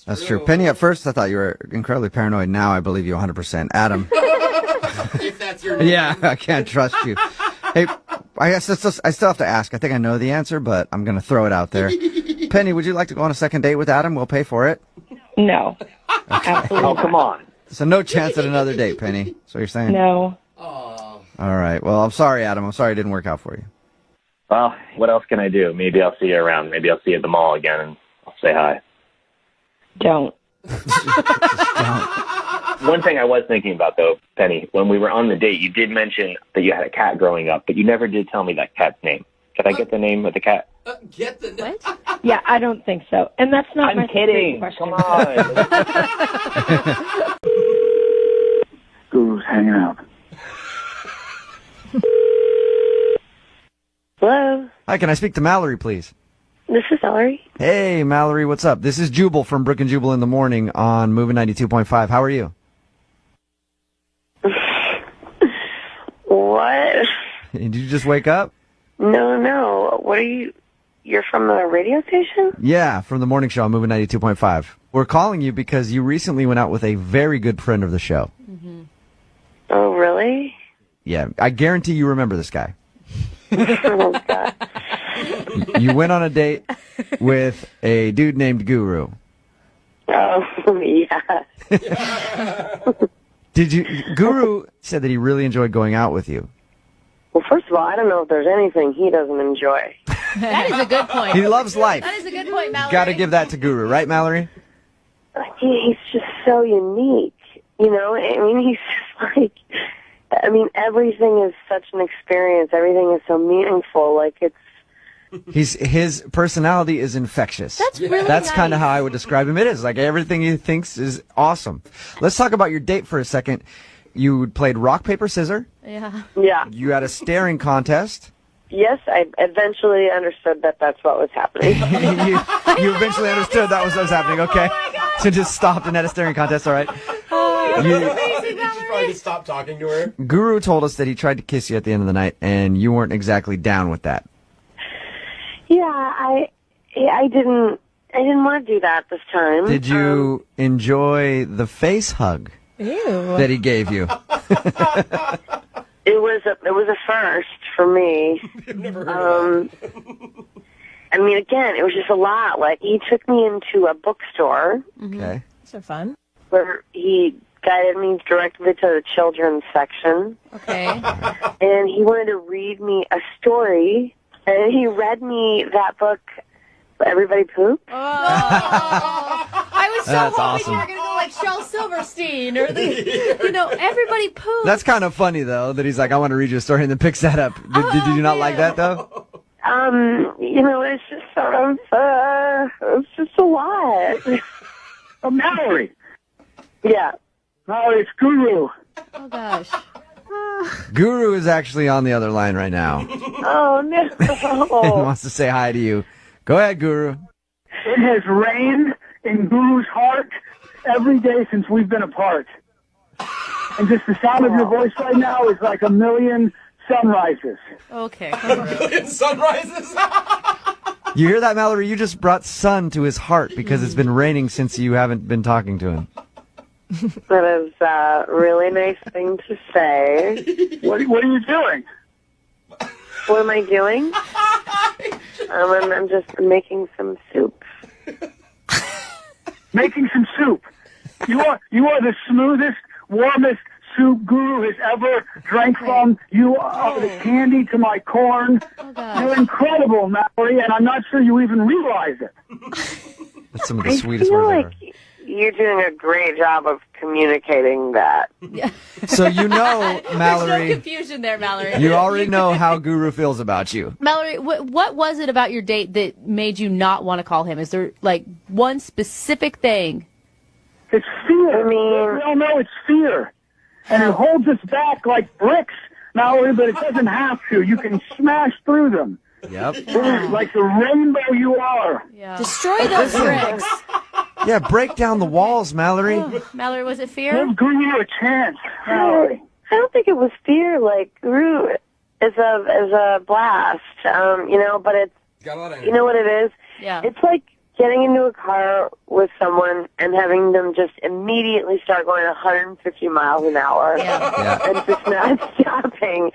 That's true. Penny, at first I thought you were incredibly paranoid. Now I believe you 100%. Adam. If that's your name. Yeah, I can't trust you. Hey, I guess I still have to ask. I think I know the answer, but I'm going to throw it out there. Penny, would you like to go on a second date with Adam? We'll pay for it. No. Absolutely. Oh, come on. So no chance at another date, Penny. That's what you're saying? No. All right. Well, I'm sorry, Adam. I'm sorry it didn't work out for you. Well, what else can I do? Maybe I'll see you around. Maybe I'll see you at the mall again and I'll say hi. Don't. One thing I was thinking about, though, Penny, when we were on the date, you did mention that you had a cat growing up, but you never did tell me that cat's name. Could I get the name of the cat? Get the name. Yeah, I don't think so. And that's not I'm my kidding. question. Come on. Who's hanging out? Hello, Hi, can I speak to Mallory, please? this is Ellery. Hey, Mallory, what's up? This is Jubal from Brooke and Jubal in the morning on Moving 92.5. How are you? What? Did you just wake up? No. What are you? You're from the radio station? Yeah, from the morning show on Moving 92.5. We're calling you because you recently went out with a very good friend of the show. Oh, really? Yeah, I guarantee you remember this guy. Oh, God. You went on a date with a dude named Guru. Oh, yeah. Did you? Guru said that he really enjoyed going out with you. Well, first of all, I don't know if there's anything he doesn't enjoy. That is a good point. He loves life. That is a good point, Mallory. Got to give that to Guru, right, Mallory? He's just so unique. You know, I mean, he's just like, I mean, everything is such an experience. Everything is so meaningful. Like, it's, His personality is infectious. That's really That's nice. kind of how I would describe him. It is like everything he thinks is awesome. Let's talk about your date for a second. You played rock, paper, scissors. Yeah. yeah. You had a staring contest. Yes, I eventually understood that that's what was happening. you eventually understood that was what was happening. Okay. So just stopped and had a staring contest. All right. You should probably just stop talking to her. Guru told us that he tried to kiss you at the end of the night, and you weren't exactly down with that. Yeah, I didn't want to do that this time. Did you enjoy the face hug that he gave you? It was a first for me. I've never heard of that. I mean, again, it was just a lot. Like, he took me into a bookstore. Okay. So fun. Where he guided me directly to the children's section. Okay. And he wanted to read me a story. And he read me that book, Everybody Poops. Oh. I was so That's hoping awesome. you were going to go like Shel Silverstein or everybody poops. That's kind of funny, though, that he's like, I want to read you a story and then picks that up. Did you not like that, though? It's just sort of, it's just a lot. Oh, Mallory. Yeah. Mallory, it's Guru. Oh, gosh. Guru is actually on the other line right now. Oh, no. And wants to say hi to you. Go ahead, Guru. It has rained in Guru's heart every day since we've been apart. And just the sound of your voice right now is like a million sunrises. Okay. Sunrises. You hear that, Mallory? You just brought sun to his heart because it's been raining since you haven't been talking to him. That is a really nice thing to say. What are you doing? What am I doing? I'm just making some soup. Making some soup. You are the smoothest, warmest soup Guru has ever drank from. You are the candy to my corn. You're incredible, Mallory, and I'm not sure you even realize it. That's some of the sweetest words ever. You're doing a great job of communicating that. Yeah. So you know, Mallory. There's no confusion there, Mallory. You already know how Guru feels about you. Mallory, what was it about your date that made you not want to call him? Is there, one specific thing? It's fear. We all know it's fear. And it holds us back like bricks, Mallory, but it doesn't have to. You can smash through them. Yep. Like the rainbow you are. Yeah. Destroy those bricks. Yeah, break down the walls, Mallory. Mallory, was it fear? Give Guru a chance, Mallory. I don't think it was fear. Guru is a blast, but it's, you know what it is? Yeah. It's like getting into a car with someone and having them just immediately start going 150 miles an hour and just not stopping.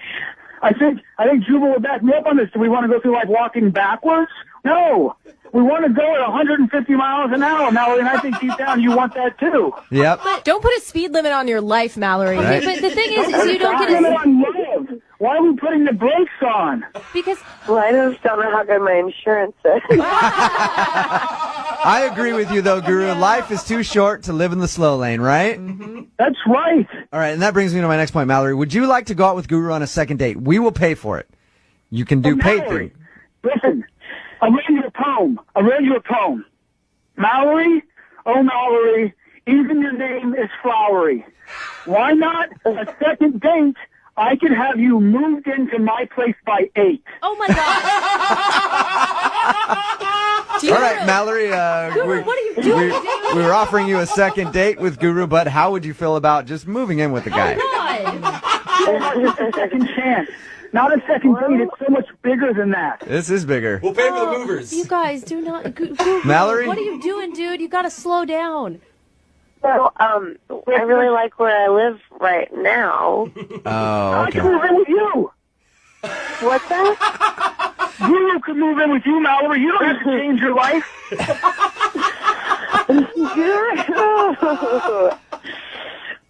I think Jubal would back me up on this. Do we want to go through walking backwards? No. We want to go at 150 miles an hour, Mallory, and I think deep down you want that too. Yep. But don't put a speed limit on your life, Mallory. Right. But the thing is you don't get limit a... on love. Why are we putting the brakes on? Because... Well, I just don't know how good my insurance is. I agree with you, though, Guru. Life is too short to live in the slow lane, right? Mm-hmm. That's right. All right, and that brings me to my next point, Mallory. Would you like to go out with Guru on a second date? We will pay for it. You can do paid Mallory, things. listen, I read you a poem. Mallory, oh Mallory, even your name is flowery. Why not a second date? I could have you moved into my place by 8. Oh, my God. All right, Mallory, Guru, what are you doing? we were offering you a second date with Guru, but how would you feel about just moving in with the guy? Just a second chance. Not a second date. It's so much bigger than that. This is bigger. We'll pay for the movers. You guys do not... Mallory? What are you doing, dude? You got to slow down. So, I really like where I live right now. Oh, I can move in with you. What's that? Guru could move in with you, Mallory. You don't have to change your life.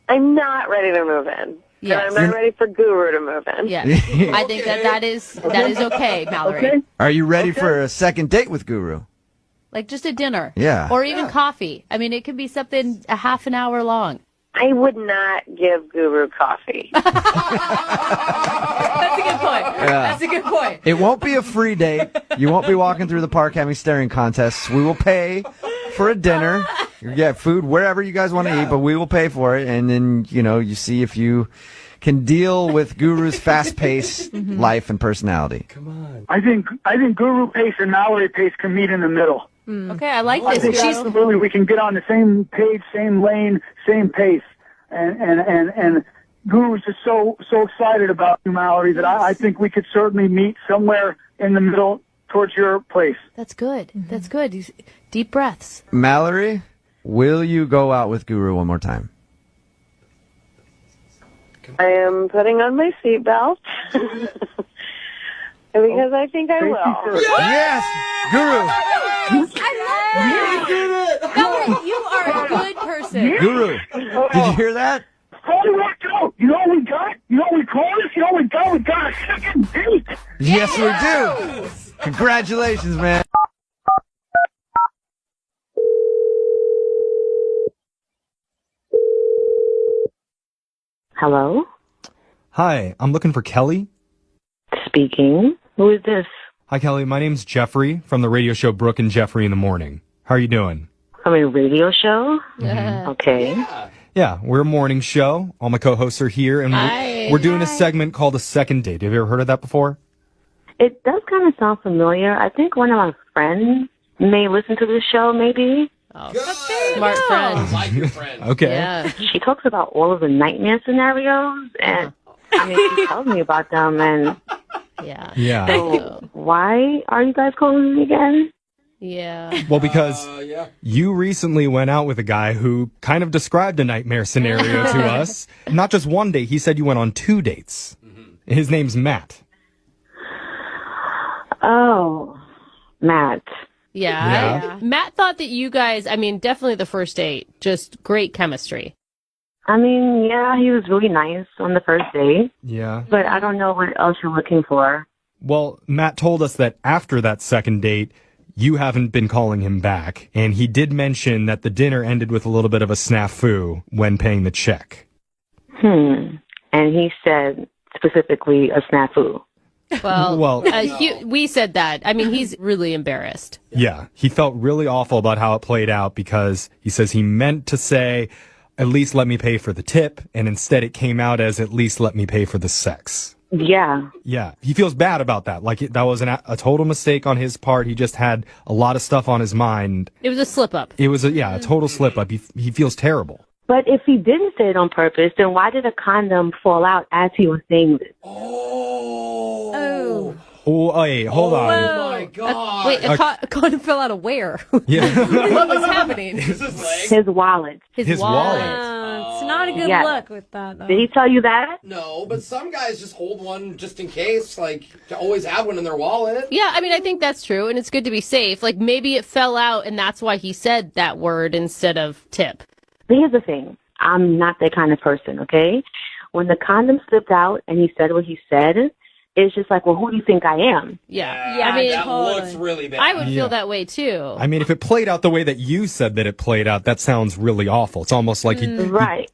I'm not ready to move in. Yes. And I'm not ready for Guru to move in. Yeah. I think that is okay, Mallory. Okay. Are you ready for a second date with Guru? Like just a dinner. Yeah. Or even coffee. I mean, it could be something a half an hour long. I would not give Guru coffee. That's a good point. Yeah. That's a good point. It won't be a free date. You won't be walking through the park having staring contests. We will pay for a dinner. You get food wherever you guys want to eat, but we will pay for it. And then, you see if you can deal with Guru's fast-paced life and personality. Come on. I think Guru pace and Mallory pace can meet in the middle. Okay, I like I this. think absolutely we can get on the same page, same lane, same pace. And Guru's just so excited about you, Mallory, that I think we could certainly meet somewhere in the middle towards your place. That's good. That's good. Deep breaths. Mallory, will you go out with Guru one more time? I am putting on my seatbelt. Because I think I will. Yes! Guru! I love that. Mallory, you are a good person. Guru, did you hear that? Holy worked out. You know what we got? You know what we call this? You know what we got? We got a second date. Yes, we do. Congratulations, man. Hello? Hi, I'm looking for Kelly. Speaking. Who is this? Hi, Kelly. My name's Jeffrey from the radio show Brooke and Jeffrey in the Morning. How are you doing? From a radio show? Okay. Yeah, we're a morning show. All my co-hosts are here, and we're doing a segment called A Second Date. Have you ever heard of that before? It does kind of sound familiar. I think one of my friends may listen to this show, maybe. Oh, smart friend. Like your friend. Okay. Yeah. She talks about all of the nightmare scenarios, and I mean, she tells me about them, and Yeah. Yeah. so why are you guys calling me again? Yeah. Well, because you recently went out with a guy who kind of described a nightmare scenario to us. Not just one date. He said you went on 2 dates. His name's Matt. Oh, Matt. Yeah. Matt thought that you guys, I mean, definitely the first date, just great chemistry. I mean, yeah, he was really nice on the first date, Yeah. but I don't know what else you're looking for. Well, Matt told us that after that second date, you haven't been calling him back. And he did mention that the dinner ended with a little bit of a snafu when paying the check. And he said specifically a snafu. Well, we said that. I mean, he's really embarrassed. Yeah. He felt really awful about how it played out because he says he meant to say, at least let me pay for the tip. And instead it came out as at least let me pay for the sex. Yeah. Yeah. He feels bad about that. Like that was a total mistake on his part. He just had a lot of stuff on his mind. It was a slip up. It was a total slip up. He feels terrible. But if he didn't say it on purpose, then why did a condom fall out as he was saying this? Oh, hey, hold on. Oh my God. Wait, a condom fell out of where? Yeah. What was happening? His wallet. His wallet. It's not a good Yes. look with that, though. Did he tell you that? No, but some guys just hold one just in case, like, to always have one in their wallet. Yeah, I mean, I think that's true, and it's good to be safe. Like, maybe it fell out, and that's why he said that word instead of tip. But here's the thing. I'm not that kind of person, okay? When the condom slipped out and he said what he said, it's just like, well, who do you think I am? Yeah, I mean, that looks really bad. I would feel that way, too. I mean, if it played out the way that you said that it played out, that sounds really awful. It's almost like he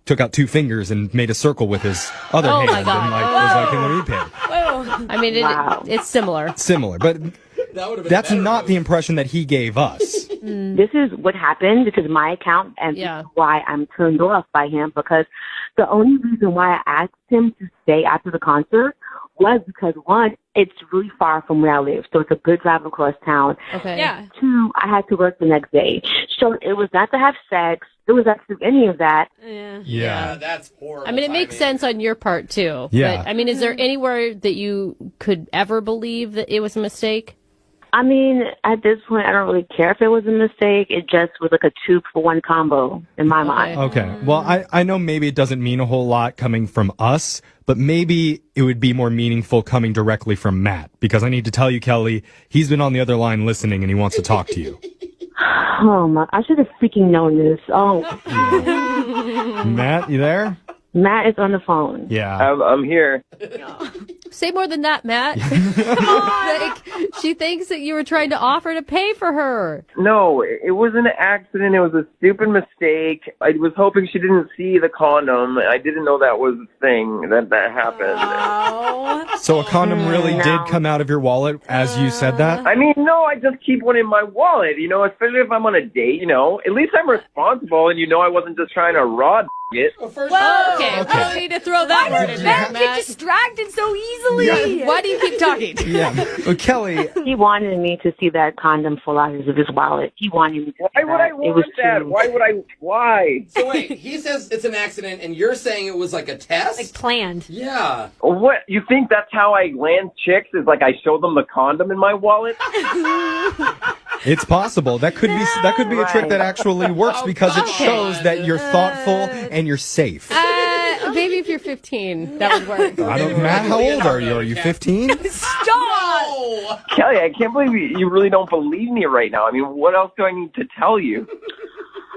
took out 2 fingers and made a circle with his other hand. my God. And was like, "Hey, let me pay." I mean, it's similar. Similar, but that's not the impression that he gave us. This is what happened. This is my account, and this is why I'm turned off by him, because the only reason why I asked him to stay after the concert was because, one, it's really far from where I live, so it's a good drive across town. Okay. Yeah. 2, I had to work the next day. So it was not to have sex. It was not to do any of that. Yeah. That's horrible. I mean, it makes sense on your part, too. Yeah. But, I mean, is there anywhere that you could ever believe that it was a mistake? I mean, at this point, I don't really care if it was a mistake. It just was like a 2-for-1 combo in my mind. Okay. Well, I know maybe it doesn't mean a whole lot coming from us, but maybe it would be more meaningful coming directly from Matt. Because I need to tell you, Kelly, he's been on the other line listening and he wants to talk to you. Oh, my. I should have freaking known this. Oh. Matt, you there? Matt is on the phone. Yeah. I'm here. Say more than that, Matt. Come on. Like, she thinks that you were trying to offer to pay for her. No, it was an accident. It was a stupid mistake. I was hoping she didn't see the condom. I didn't know that was a thing that happened. So a condom really did come out of your wallet as you said that? I mean, no, I just keep one in my wallet, especially if I'm on a date, at least I'm responsible and I wasn't just trying to raw it. Okay. We don't need to throw that word in there, Men Matt. get distracted so easily. Yeah. Why do you keep talking? Yeah. Well, Kelly. He wanted me to see that condom fall out of his wallet. He wanted me to Why would I want that? Why would I? Why? So wait, he says it's an accident, and you're saying it was like a test? Like planned. Yeah. What? You think that's how I land chicks? Is like I show them the condom in my wallet? It's possible. That could be a trick that actually works because it shows that you're thoughtful and you're safe. Maybe if you're 15, that would work. I don't. Matt, how old are you? Are you 15? Stop! Kelly, I can't believe you really don't believe me right now. I mean, what else do I need to tell you?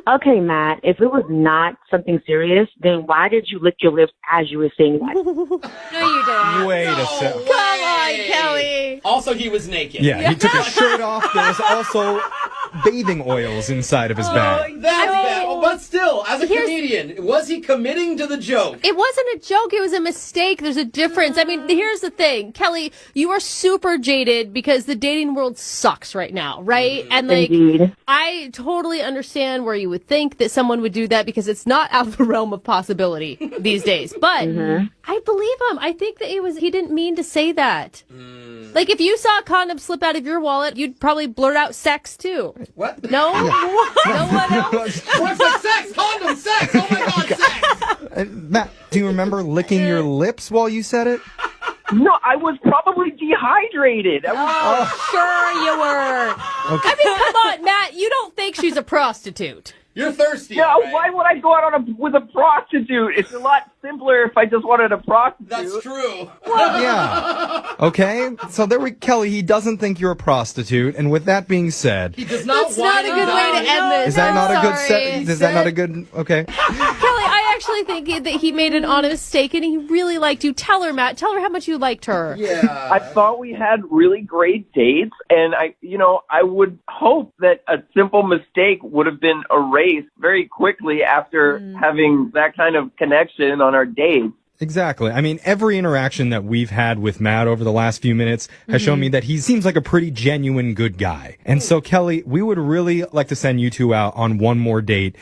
Okay, Matt, if it was not something serious, then why did you lick your lips as you were saying that? No, you didn't. Wait a second. Come on, Kelly. Also, he was naked. Yeah, he took his shirt off. There was also bathing oils inside of his bag. That's bad. Oh, but still, as a comedian, was he committing to the joke? It wasn't a joke. It was a mistake. There's a difference. I mean, here's the thing. Kelly, you are super jaded because the dating world sucks right now, right? And like, Indeed. I totally understand where you would think that someone would do that because it's not out of the realm of possibility these days. But I believe him. I think that he didn't mean to say that. Like, if you saw a condom slip out of your wallet, you'd probably blurt out sex too. What? No? No one else? What's like sex? Condom sex! Oh my god, sex! Matt, do you remember licking your lips while you said it? No, I was probably dehydrated. Sure you were. Okay. I mean, come on, Matt. You don't think she's a prostitute. You're thirsty. No, right? why would I go out with a prostitute? It's a lot simpler if I just wanted a prostitute. That's true. Yeah. Okay. So Kelly, he doesn't think you're a prostitute. And with that being said, He does not That's not a good way to end this. is that not a good Sorry. Is that not a good? Okay. Kelly, I actually think that he made an honest mistake and he really liked you. Tell her, Matt. Tell her how much you liked her. Yeah. I thought we had really great dates, and I would hope that a simple mistake would have been erased very quickly after having that kind of connection on our dates. Exactly. I mean, every interaction that we've had with Matt over the last few minutes has shown me that he seems like a pretty genuine good guy. And so, Kelly, we would really like to send you two out on one more date.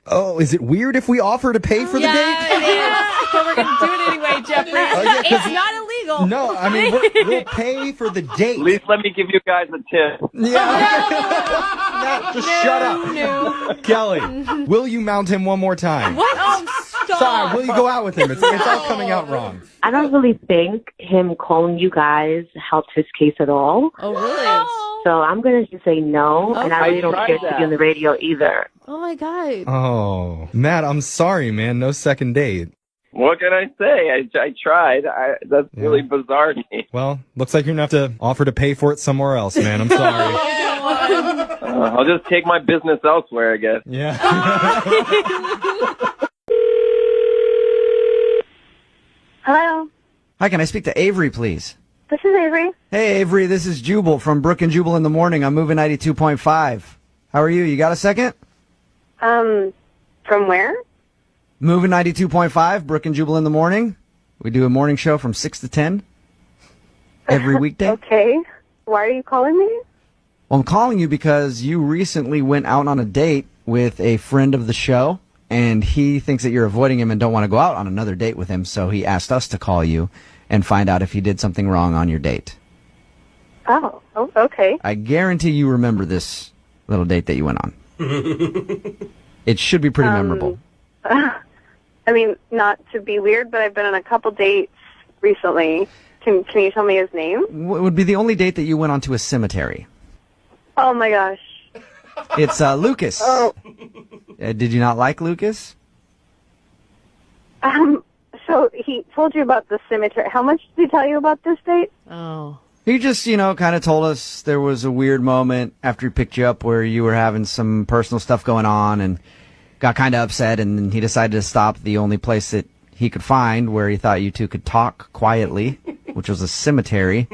Oh, is it weird if we offer to pay for the date? It is. But we're going to do it anyway, Jeffrey. It's not illegal. No, I mean, we'll pay for the date. At least let me give you guys a tip. Yeah. Just shut up. No. Kelly, will you mount him one more time? What? Oh, stop. Sorry, will you go out with him? It's all coming out wrong. I don't really think him calling you guys helped his case at all. Oh, really? So I'm going to just say no, and I really don't care to be on the radio either. Oh, my God. Oh, Matt, I'm sorry, man. No second date. What can I say? I tried. That's really bizarre to me. Well, looks like you're going to have to offer to pay for it somewhere else, man. I'm sorry. I'll just take my business elsewhere, I guess. Yeah. Hello, Hi, can I speak to Avery, please? this is Avery. Hey, Avery, this is Jubal from Brooke and Jubal in the morning. I'm moving 92.5. How are you? You got a second? From where? Moving 92.5, Brooke and Jubal in the morning. We do a morning show from 6 to 10 every weekday. Okay. Why are you calling me? Well, I'm calling you because you recently went out on a date with a friend of the show, and he thinks that you're avoiding him and don't want to go out on another date with him, so he asked us to call you and find out if he did something wrong on your date. Oh, okay. I guarantee you remember this little date that you went on. It should be pretty memorable. I mean, not to be weird, but I've been on a couple dates recently. Can you tell me his name? It would be the only date that you went on to a cemetery. Oh my gosh. It's Lucas. Oh. Did you not like Lucas? So he told you about the cemetery. How much did he tell you about this date? Oh. He just, kind of told us there was a weird moment after he picked you up where you were having some personal stuff going on and got kind of upset, and then he decided to stop at the only place that he could find where he thought you two could talk quietly, which was a cemetery.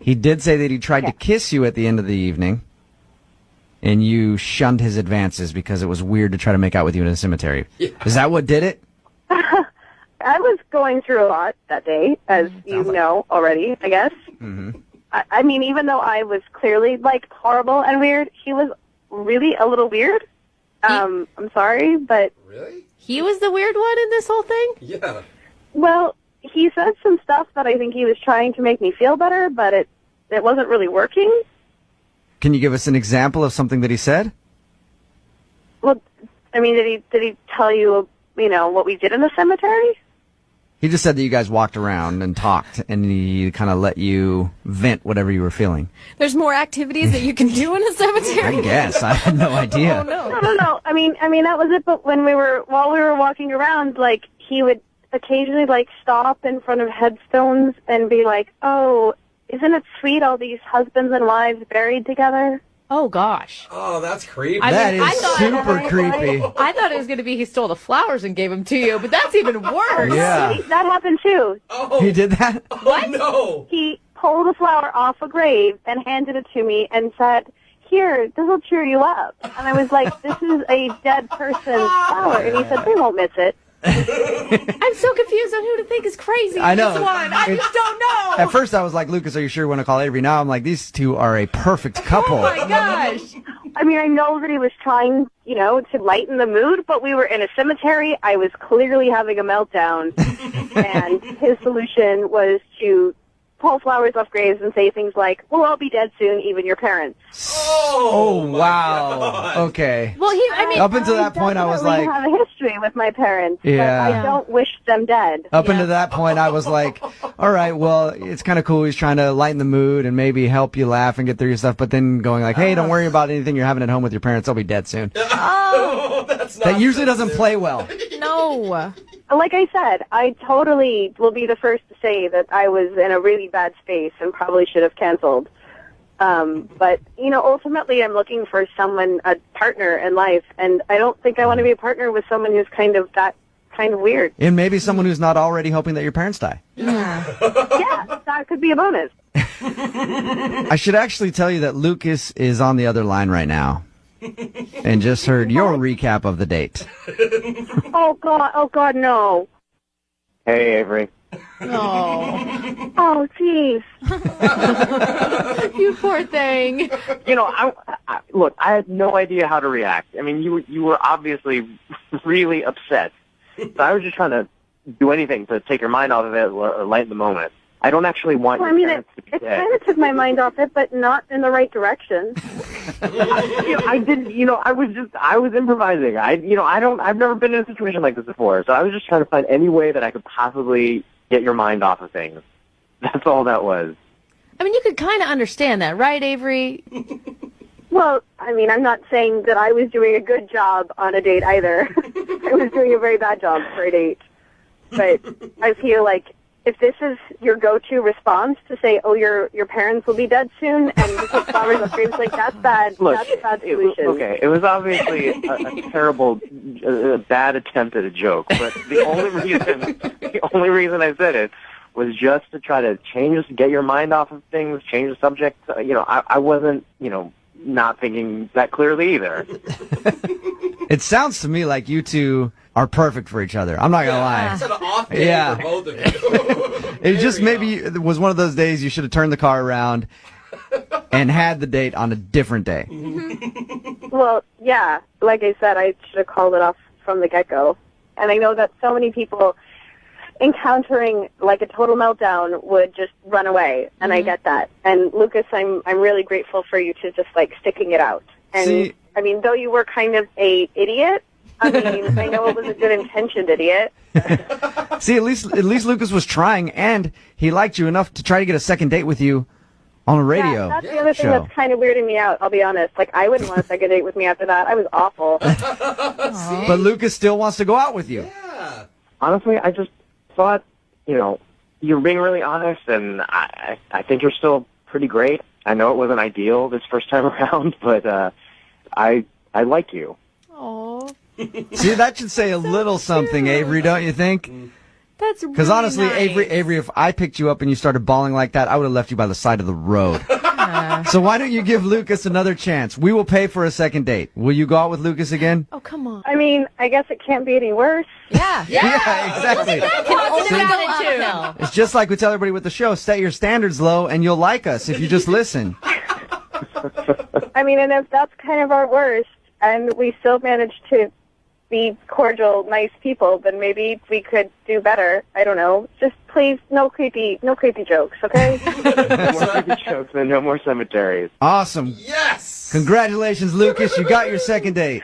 He did say that he tried to kiss you at the end of the evening, and you shunned his advances because it was weird to try to make out with you in a cemetery. Yeah. Is that what did it? I was going through a lot that day, as you know already, I guess. Mm-hmm. I mean, even though I was clearly, horrible and weird, he was really a little weird. I'm sorry, but... Really? He was the weird one in this whole thing? Yeah. Well, he said some stuff that I think he was trying to make me feel better, but it wasn't really working. Can you give us an example of something that he said? Well, I mean, did he tell you, what we did in the cemetery? He just said that you guys walked around and talked, and he kind of let you vent whatever you were feeling. There's more activities that you can do in a cemetery? I guess. I had no idea. Oh, no. No. I mean, that was it, but while we were walking around, he would occasionally, stop in front of headstones and be like, oh, isn't it sweet, all these husbands and wives buried together? Oh, gosh. Oh, that's creepy. That is super creepy. I thought it was going to be he stole the flowers and gave them to you, but that's even worse. Yeah. That happened, too. Oh. He did that? Oh, no. He pulled a flower off a grave and handed it to me and said here, this will cheer you up. And I was like, this is a dead person's flower. And he said, they won't miss it. I'm so confused on who to think is crazy. I know. This one. I just don't know. At first, I was like, Lucas, are you sure you want to call Avery? Now I'm like, these two are a perfect couple. Oh my gosh. I mean, I know that he was trying, to lighten the mood, but we were in a cemetery. I was clearly having a meltdown. And his solution was to pull flowers off graves and say things like, we'll all be dead soon, even your parents. Oh, wow. Okay. Well, up until that point, I was like, I have a history with my parents, Yeah. but I don't wish them dead. up until that point, I was like, all right, well, it's kind of cool. He's trying to lighten the mood and maybe help you laugh and get through your stuff, but then going like, hey, don't worry about anything you're having at home with your parents. They'll be dead soon. Oh, That usually doesn't play well. no. Like I said, I totally will be the first to say that I was in a really bad space and probably should have canceled. But, ultimately I'm looking for someone, a partner in life, and I don't think I want to be a partner with someone who's kind of weird. And maybe someone who's not already hoping that your parents die. Yeah, that could be a bonus. I should actually tell you that Lucas is on the other line right now and just heard your recap of the date. Oh God, no. Hey, Avery. Oh. Oh, jeez. You poor thing. Look, I had no idea how to react. I mean, you were obviously really upset. So I was just trying to do anything to take your mind off of it or lighten the moment. I don't actually want Well, your I mean, parents to be it dead. kind of took my mind off it, but not in the right direction. I did. I was improvising. I've never been in a situation like this before. So I was just trying to find any way that I could possibly get your mind off of things. That's all that was. I mean, you could kind of understand that, right, Avery? Well, I mean, I'm not saying that I was doing a good job on a date either. I was doing a very bad job for a date. But I feel like if this is your go-to response to say, oh, your parents will be dead soon, and you put flowers on graves, like, that's bad. Look, that's a bad solution. Okay, it was obviously a terrible, bad attempt at a joke, but the only reason I said it was just to try to get your mind off of things, change the subject. I wasn't, not thinking that clearly either. It sounds to me like you two are perfect for each other. I'm not going to lie. It's an off day for both of you. It just maybe it was one of those days you should have turned the car around and had the date on a different day. Well, yeah, like I said, I should have called it off from the get-go. And I know that so many people encountering like a total meltdown would just run away, and I get that. And Lucas, I'm really grateful for you to just like sticking it out. And I mean, though you were kind of a idiot, I mean, I know it was a good intentioned idiot. See, at least Lucas was trying, and he liked you enough to try to get a second date with you on a radio That's the other thing show. that's kind of weirding me out, I'll be honest. Like, I wouldn't want a second date with me after that. I was awful. But Lucas still wants to go out with you. Honestly, I just thought, you're being really honest, and I think you're still pretty great. I know it wasn't ideal this first time around, but I like you. Oh. See, that should say a little something, Avery, don't you think? That's really Because honestly, nice. Avery, if I picked you up and you started bawling like that, I would have left you by the side of the road. So why don't you give Lucas another chance? We will pay for a second date. Will you go out with Lucas again? Oh, come on. I mean, I guess it can't be any worse. Yeah. Yeah, exactly. It's just like we tell everybody with the show, set your standards low and you'll like us if you just listen. I mean, and if that's kind of our worst, and we still manage to be cordial, nice people, then maybe we could do better. I don't know. Just please, no creepy jokes, okay? No more creepy jokes and no more cemeteries. Awesome. Yes! Congratulations, Lucas. You got your second date.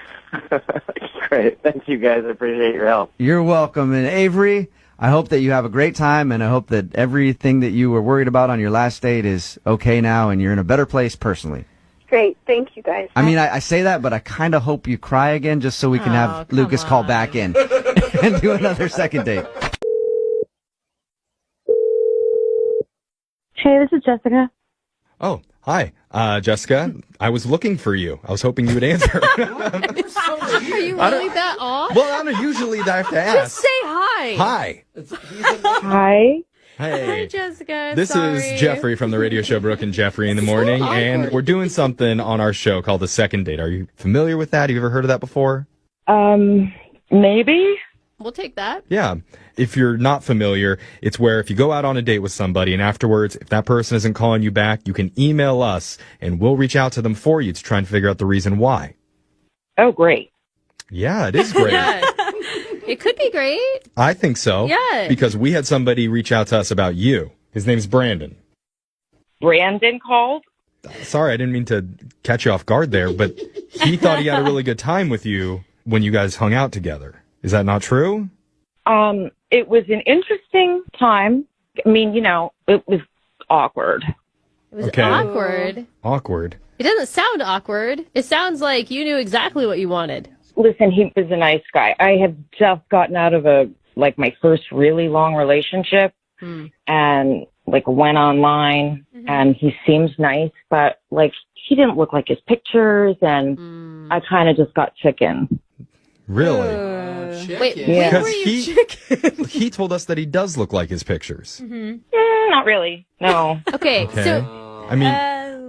Great. Thank you, guys. I appreciate your help. You're welcome. And Avery, I hope that you have a great time, and I hope that everything that you were worried about on your last date is okay now, and you're in a better place personally. Great. Thank you, guys. I mean, I say that, but I kind of hope you cry again just so we can have Lucas call back in and do another second date. Hey, this is Jessica. Oh, hi. Jessica, I was looking for you. I was hoping you would answer. Are you really that off? Well, I don't know. Usually I have to ask. Just say hi. Hi. Hi. Hey. Hi, Jessica. This Sorry. is Jeffrey from the radio show Brooke and Jeffrey in the morning, and we're doing something on our show called The Second Date. Are you familiar with that? Have you ever heard of that before? Maybe. We'll take that. Yeah. If you're not familiar, it's where if you go out on a date with somebody and afterwards, if that person isn't calling you back, you can email us and we'll reach out to them for you to try and figure out the reason why. Oh, great. Yeah, it is great. Yeah. It could be great. I think so. Yeah. Because we had somebody reach out to us about you. His name's Brandon. Brandon called? Sorry, I didn't mean to catch you off guard there, but he thought he had a really good time with you when you guys hung out together. Is that not true? It was an interesting time. I mean, it was awkward. It was awkward. Awkward. It doesn't sound awkward. It sounds like you knew exactly what you wanted. Listen, he was a nice guy. I had just gotten out of my first really long relationship and went online and he seems nice, but he didn't look like his pictures and I kind of just got chicken. Really? Wait, Yeah. when were you chicken? He told us that he does look like his pictures. Not really. No. Okay, Okay. so I mean,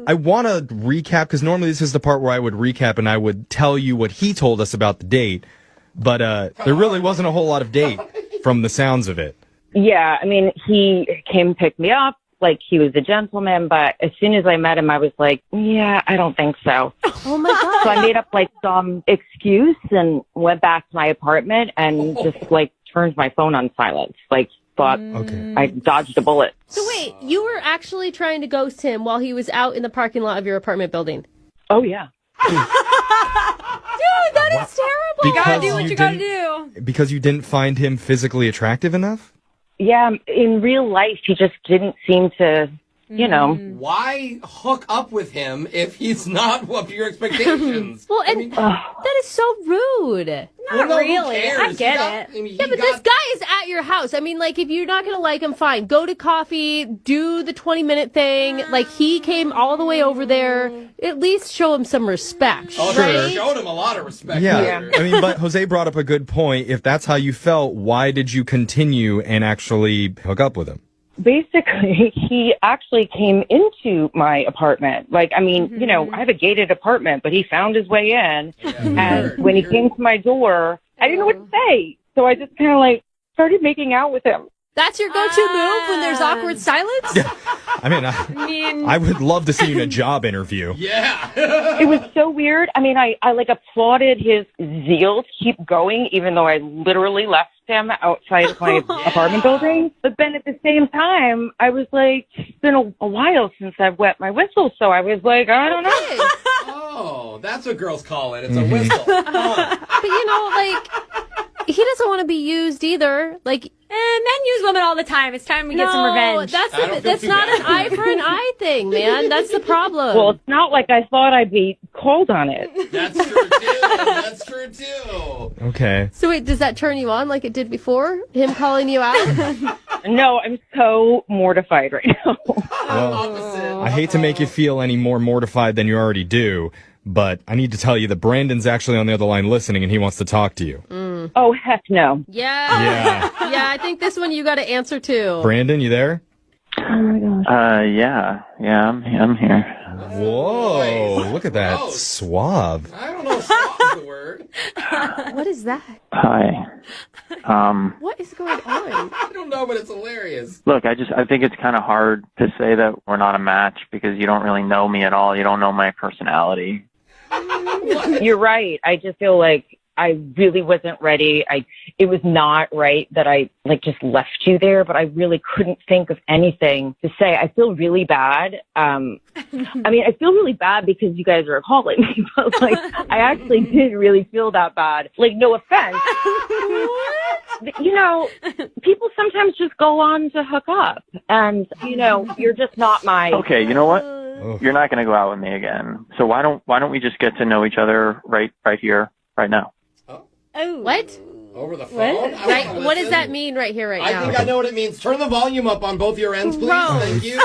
I want to recap because normally this is the part where I would recap and I would tell you what he told us about the date, but there really wasn't a whole lot of date from the sounds of it. Yeah, I mean, he came pick me up. He was a gentleman, but as soon as I met him, I was like, yeah, I don't think so. Oh my God. So I made up some excuse and went back to my apartment and just turned my phone on silent. Thought I dodged a bullet. So wait, you were actually trying to ghost him while he was out in the parking lot of your apartment building? Oh, yeah. Dude, that is terrible. Because You gotta do what you you gotta didn't- do. Because you didn't find him physically attractive enough? Yeah, in real life, he just didn't seem to, Why hook up with him if he's not up to your expectations? Well, and that is so rude. Not no, who really. cares? I He get got- it. I mean, he Yeah, but this guy is at your house. I mean, if you're not going to like him, fine. Go to coffee, do the 20-minute thing. He came all the way over there. At least show him some respect. Oh, right? they showed him a lot of respect. Yeah. I mean, but Jose brought up a good point. If that's how you felt, why did you continue and actually hook up with him? Basically, he actually came into my apartment. I have a gated apartment, but he found his way in. And when he came to my door, I didn't know what to say. So I just kind of started making out with him. That's your go-to move when there's awkward silence? I mean, I would love to see you in a job interview. Yeah. It was so weird. I mean, I applauded his zeal to keep going, even though I literally left him outside of my apartment building. But then at the same time, I was it's been a while since I've wet my whistle. So I was I don't know. Oh, that's what girls call it. It's a whistle. But he doesn't want to be used either. And men use women all the time. It's time we get some revenge. That's not an eye for an eye thing, man. That's the problem. Well, it's not like I thought I'd be called on it. That's true, too. That's true, too. Okay. So wait, does that turn you on like it did before? Him calling you out? No, I'm so mortified right now. Well, I hate to make you feel any more mortified than you already do, but I need to tell you that Brandon's actually on the other line listening and he wants to talk to you. Oh, heck no. Yeah. Yeah, I think this one you got to answer to. Brandon, you there? Oh my gosh. Yeah, I'm here. Whoa, look at that. Suave. I don't know if suave is the word. What is that? Hi. What is going on? I don't know, but it's hilarious. Look, I think it's kind of hard to say that we're not a match because you don't really know me at all. You don't know my personality. You're right. I just feel I really wasn't ready. It was not right that I just left you there, but I really couldn't think of anything to say. I feel really bad. I mean, I feel really bad because you guys are calling me, but I actually did really feel that bad. No offense. People sometimes just go on to hook up and, you're just not my... Okay, you know what? You're not going to go out with me again. So why don't we just get to know each other right here, right now? Oh, what? Over the phone? What does that mean right here, right now? I think I know what it means. Turn the volume up on both your ends, please. Gross. Thank you.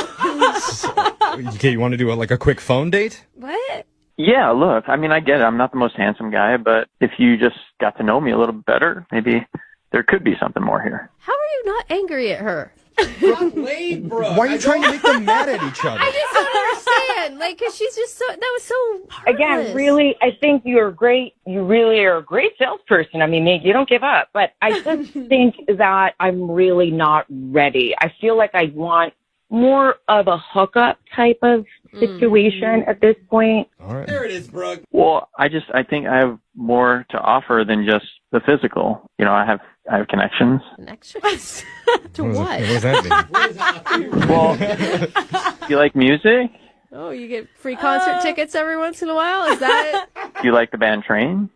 Okay, you want to do a quick phone date? What? Yeah, look, I mean, I get it. I'm not the most handsome guy, but if you just got to know me a little better, maybe there could be something more here. How are you not angry at her? Got laid, bro. Why are you trying to make them mad at each other? I just don't understand. Like, cause she's just so, that was so Again, heartless. really, I think you're great. You really are a great salesperson. I mean, you don't give up. But I just think that I'm really not ready. I feel like I want more of a hookup type of situation at this point. All right. There it is, Brooke. Well, I think I have more to offer than just the physical. You know, I have connections. Connections? To what? What does that mean? Well, you like music? Oh, you get free concert tickets every once in a while? Is that it? Do you like the band Train?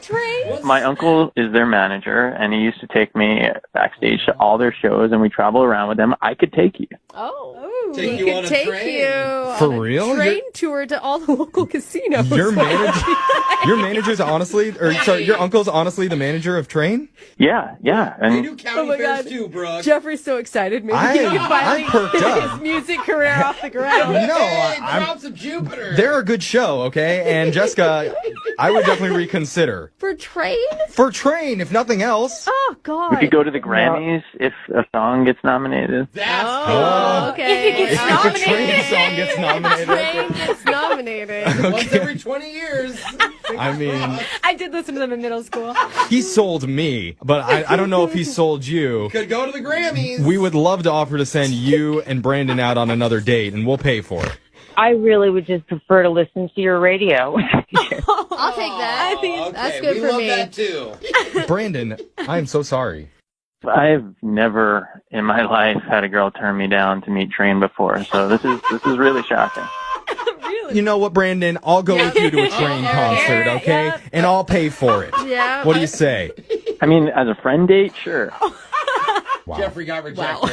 Train? My uncle is their manager, and he used to take me backstage to all their shows, and we travel around with them. I could take you. Oh, Take we you could on a take train. you For on a real? train tour to all the local casinos. Your manager's honestly, or sorry, your uncle's honestly the manager of Train? Yeah. They And do county fairs too, Brooke. Jeffrey's so excited. Maybe he can finally I'm perked get up. his music career off the ground. No, Hey, I'm, drops of Jupiter. they're a good show, okay? And Jessica, I would definitely reconsider. For Train? For Train, if nothing else. Oh, God. we could go to the Grammys if a song gets nominated. That's Oh, okay. If he gets If a Train song gets nominated. Train gets nominated. once every 20 years. I mean, I did listen to them in middle school. he sold me, but I don't know if he sold you. Could go to the Grammys. We would love to offer to send you and Brandon out on another date, and we'll pay for it. I really would just prefer to listen to your radio. I'll take that. I think okay, that's good we for love me. that too. Brandon, I am so sorry. I've never in my life had a girl turn me down to meet Train before, so this is really shocking. You know what, Brandon? I'll go with you to a Train concert, okay? And I'll pay for it. Yeah. What do you say? I mean, as a friend date, sure. Wow. Jeffrey got rejected.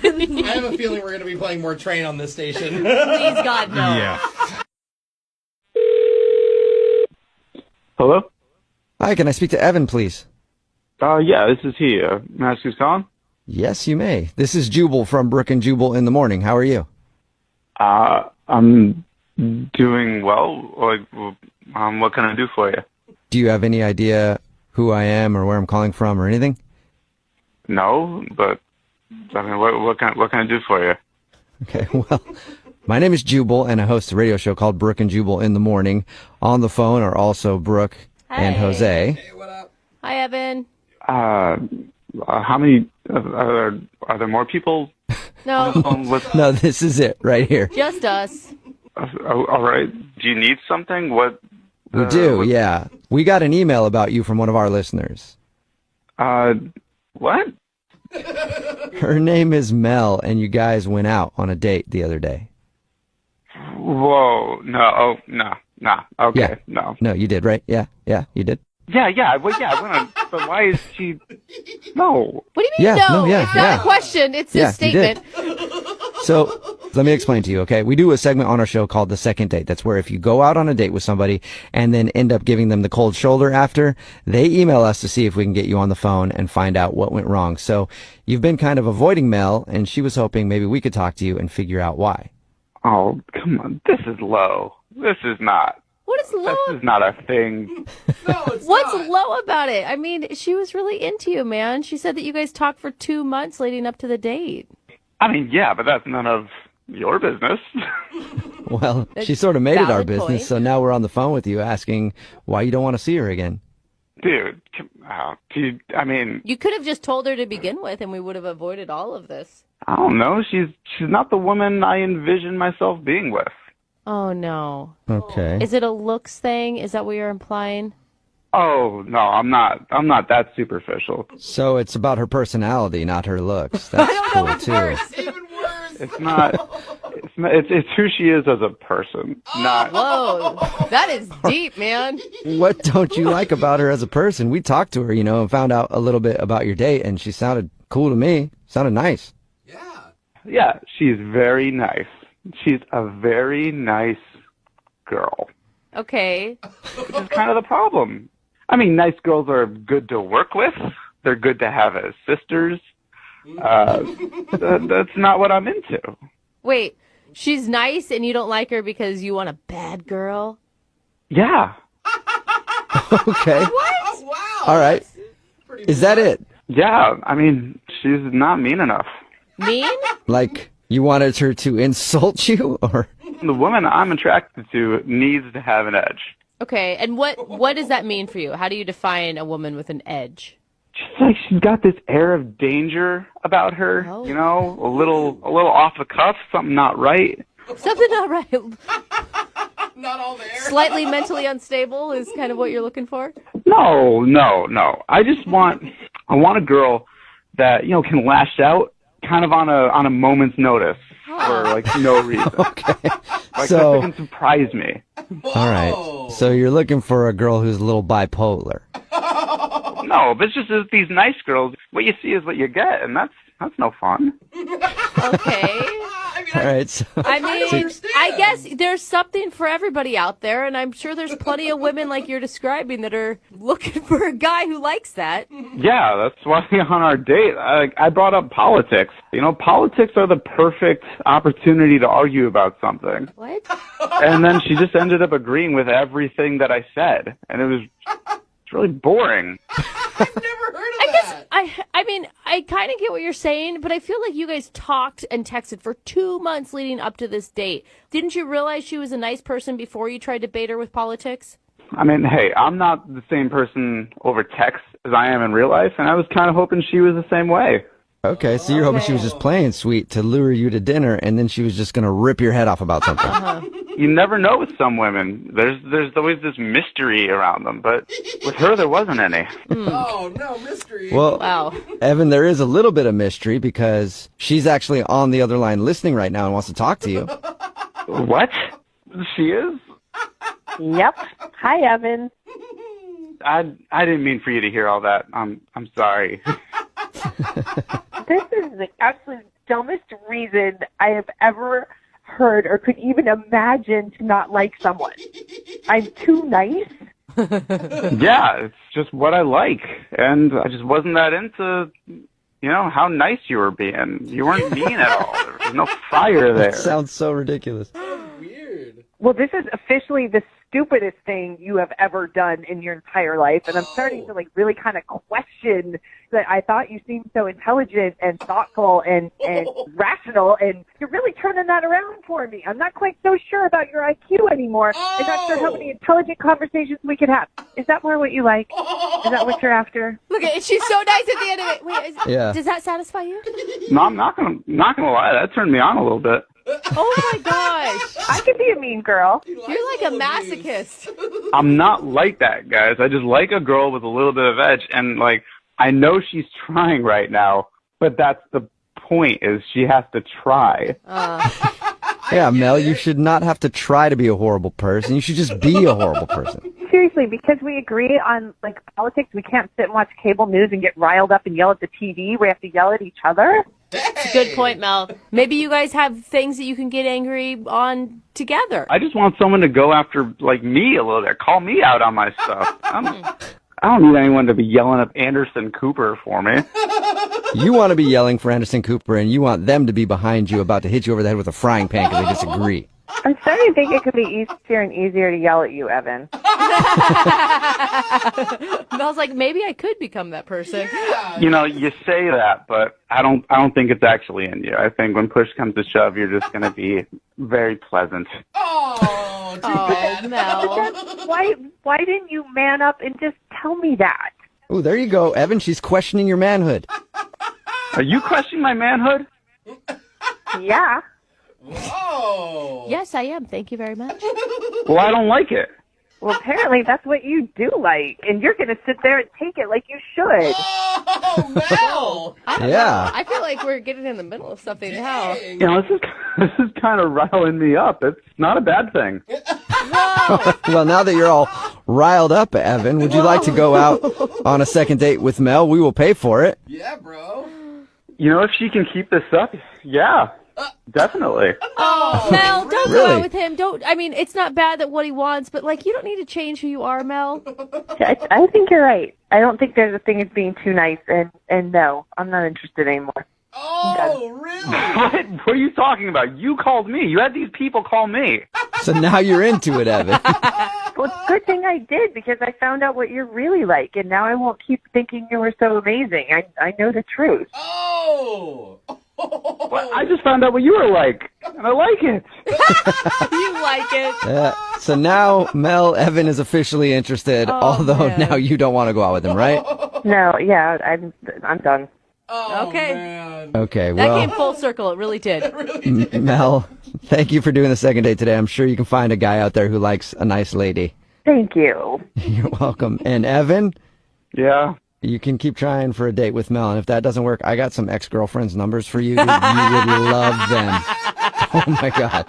I have a feeling we're going to be playing more Train on this station. Please, God, no. Yeah. Hello? Hi, can I speak to Evan, please? Yeah, this is he. May I ask who's calling? Yes, you may. This is Jubal from Brooke and Jubal in the morning. How are you? I'm doing well. What can I do for you? Do you have any idea who I am or where I'm calling from or anything? No, but I mean, what can I do for you? Okay, well, my name is Jubal, and I host a radio show called Brooke and Jubal in the morning. On the phone are also Brooke and Jose. Hey, what up? Hi, Evan. How many are there more people? No, No, this is it right here. just us. All right. Do you need something? What? We do, yeah. We got an email about you from one of our listeners. What? Her name is Mel, and you guys went out on a date the other day. Whoa! No! Oh, no! Okay, Yeah. no. No, you did, right? Yeah, you did. Yeah. Well, yeah. I went on, but why is she? No. What do you mean, Yeah, no? no, yeah, it's not yeah. a question. It's Yeah, a statement. So let me explain to you, okay? We do a segment on our show called The Second Date. That's where if you go out on a date with somebody and then end up giving them the cold shoulder after, they email us to see if we can get you on the phone and find out what went wrong. So you've been kind of avoiding Mel, and she was hoping maybe we could talk to you and figure out why. Oh, come on. This is low. This is not. What is low? This is not a thing. What's low about it? I mean, she was really into you, man. She said that you guys talked for 2 months leading up to the date. I mean, yeah, but that's none of your business. Well, That's she sort of made it our valid business, point. so now we're on the phone with you asking why you don't want to see her again. Dude, I mean, You could have just told her to begin with, and we would have avoided all of this. I don't know. She's not the woman I envision myself being with. Oh, no. Okay. Is it a looks thing? Is that what you're implying? Oh, no, I'm not that superficial. So it's about her personality, not her looks. That's cool, too. It's not. It's who she is as a person, not. Whoa, that is deep, man. What don't you like about her as a person? We talked to her, and found out a little bit about your date, and she sounded cool to me. Sounded nice. Yeah, she's very nice. She's a very nice girl. Okay. Which is kind of the problem. I mean, nice girls are good to work with. They're good to have as sisters. That's not what I'm into. Wait, she's nice and you don't like her because you want a bad girl? Yeah. Okay. What? All right. Is that it? Yeah, I mean, she's not mean enough. Mean? Like, you wanted her to insult you, or? The woman I'm attracted to needs to have an edge. Okay, and what does that mean for you? How do you define a woman with an edge? Just like she's got this air of danger about her, Oh. you know, a little off the cuff, something not right. Something not right. Not all there. Slightly mentally unstable is kind of what you're looking for? No. I want a girl that, you know, can lash out kind of on a moment's notice for like no reason. Okay. Like So- that can surprise me. All right. So you're looking for a girl who's a little bipolar. No, but it's just that these nice girls, what you see is what you get, and that's no fun. Okay. All right. So, I mean, I guess there's something for everybody out there, and I'm sure there's plenty of women like you're describing that are looking for a guy who likes that. Yeah, that's why on our date, I brought up politics. You know, politics are the perfect opportunity to argue about something. What? And then she just ended up agreeing with everything that I said, and it's really boring. I mean, I kind of get what you're saying, but I feel like you guys talked and texted for 2 months leading up to this date. Didn't you realize she was a nice person before you tried to bait her with politics? I mean, hey, I'm not the same person over text as I am in real life, and I was kind of hoping she was the same way. okay, so you're hoping she was just playing sweet to lure you to dinner, and then she was just going to rip your head off about something. You never know with some women. There's always this mystery around them, but with her there wasn't any. Oh, no, mystery. Well, Wow. Evan, there is a little bit of mystery because she's actually on the other line listening right now and wants to talk to you. What? She is? Yep. Hi, Evan. I didn't mean for you to hear all that. I'm sorry. This is the absolute dumbest reason I have ever heard or could even imagine to not like someone. I'm too nice. Yeah, it's just what I like, and I just wasn't that into, you know, how nice you were being. You weren't mean at all. There was no fire there. That sounds so ridiculous. Well, this is officially the stupidest thing you have ever done in your entire life, and I'm starting to like really kind of question that. I thought you seemed so intelligent and thoughtful and rational, and you're really turning that around for me. I'm not quite so sure about your IQ anymore. I'm not sure how many intelligent conversations we could have. Is that more what you like? Is that what you're after? Look at it. She's so nice at the end of it. Wait, Yeah. Does that satisfy you? No, I'm not gonna lie. That turned me on a little bit. Oh my gosh. I could be a mean girl. You're like a masochist. I'm not like that, guys. I just like a girl with a little bit of edge, and like I know she's trying right now, but that's the point. Is she has to try. Yeah, Mel, you should not have to try to be a horrible person. You should just be a horrible person. Seriously, because we agree on like politics, we can't sit and watch cable news and get riled up and yell at the TV. We have to yell at each other. It's a good point, Mel. Maybe you guys have things that you can get angry on together. I just want someone to go after like me a little bit. Call me out on my stuff. I don't need anyone to be yelling at Anderson Cooper for me. You want to be yelling for Anderson Cooper, and you want them to be behind you about to hit you over the head with a frying pan because they disagree. I'm starting to think it could be easier and easier to yell at you, Evan. Mel's like, maybe I could become that person. You know, you say that, but I don't think it's actually in you. I think when push comes to shove, you're just going to be very pleasant. Oh, too bad. Mel. Why didn't you man up and just tell me that? Oh, there you go, Evan. She's questioning your manhood. Are you questioning my manhood? Yeah. Whoa. Yes, I am. Thank you very much. Well, I don't like it. Well, apparently that's what you do like, and you're going to sit there and take it like you should. Oh, Mel. I don't Yeah. know. I feel like we're getting in the middle of something now. You know, this is kind of riling me up. It's not a bad thing. Well, now that you're all riled up, Evan, would you like to go out on a second date with Mel? We will pay for it. Yeah, bro. You know, if she can keep this up, yeah, definitely. Oh, Mel, don't go Really? out with him. I mean, it's not bad that what he wants, but like, you don't need to change who you are, Mel. I think you're right. I don't think there's a thing as being too nice, and no, I'm not interested anymore. Oh, really? What are you talking about? You called me. You had these people call me. So now you're into it, Evan. Well, Well, it's a good thing I did because I found out what you're really like, and now I won't keep thinking you were so amazing. I know the truth. Oh! Well, I just found out what you were like, and I like it. You like it. So now Mel Evan is officially interested, although now you don't want to go out with him, right? No, yeah, I'm done. Okay. Okay, That well, came full circle. It really did. Mel, thank you for doing the second date today. I'm sure you can find a guy out there who likes a nice lady. Thank you. You're welcome. And Evan? Yeah? You can keep trying for a date with Mel, and if that doesn't work, I got some ex-girlfriends' numbers for you. Dude. You would love them. Oh, my God.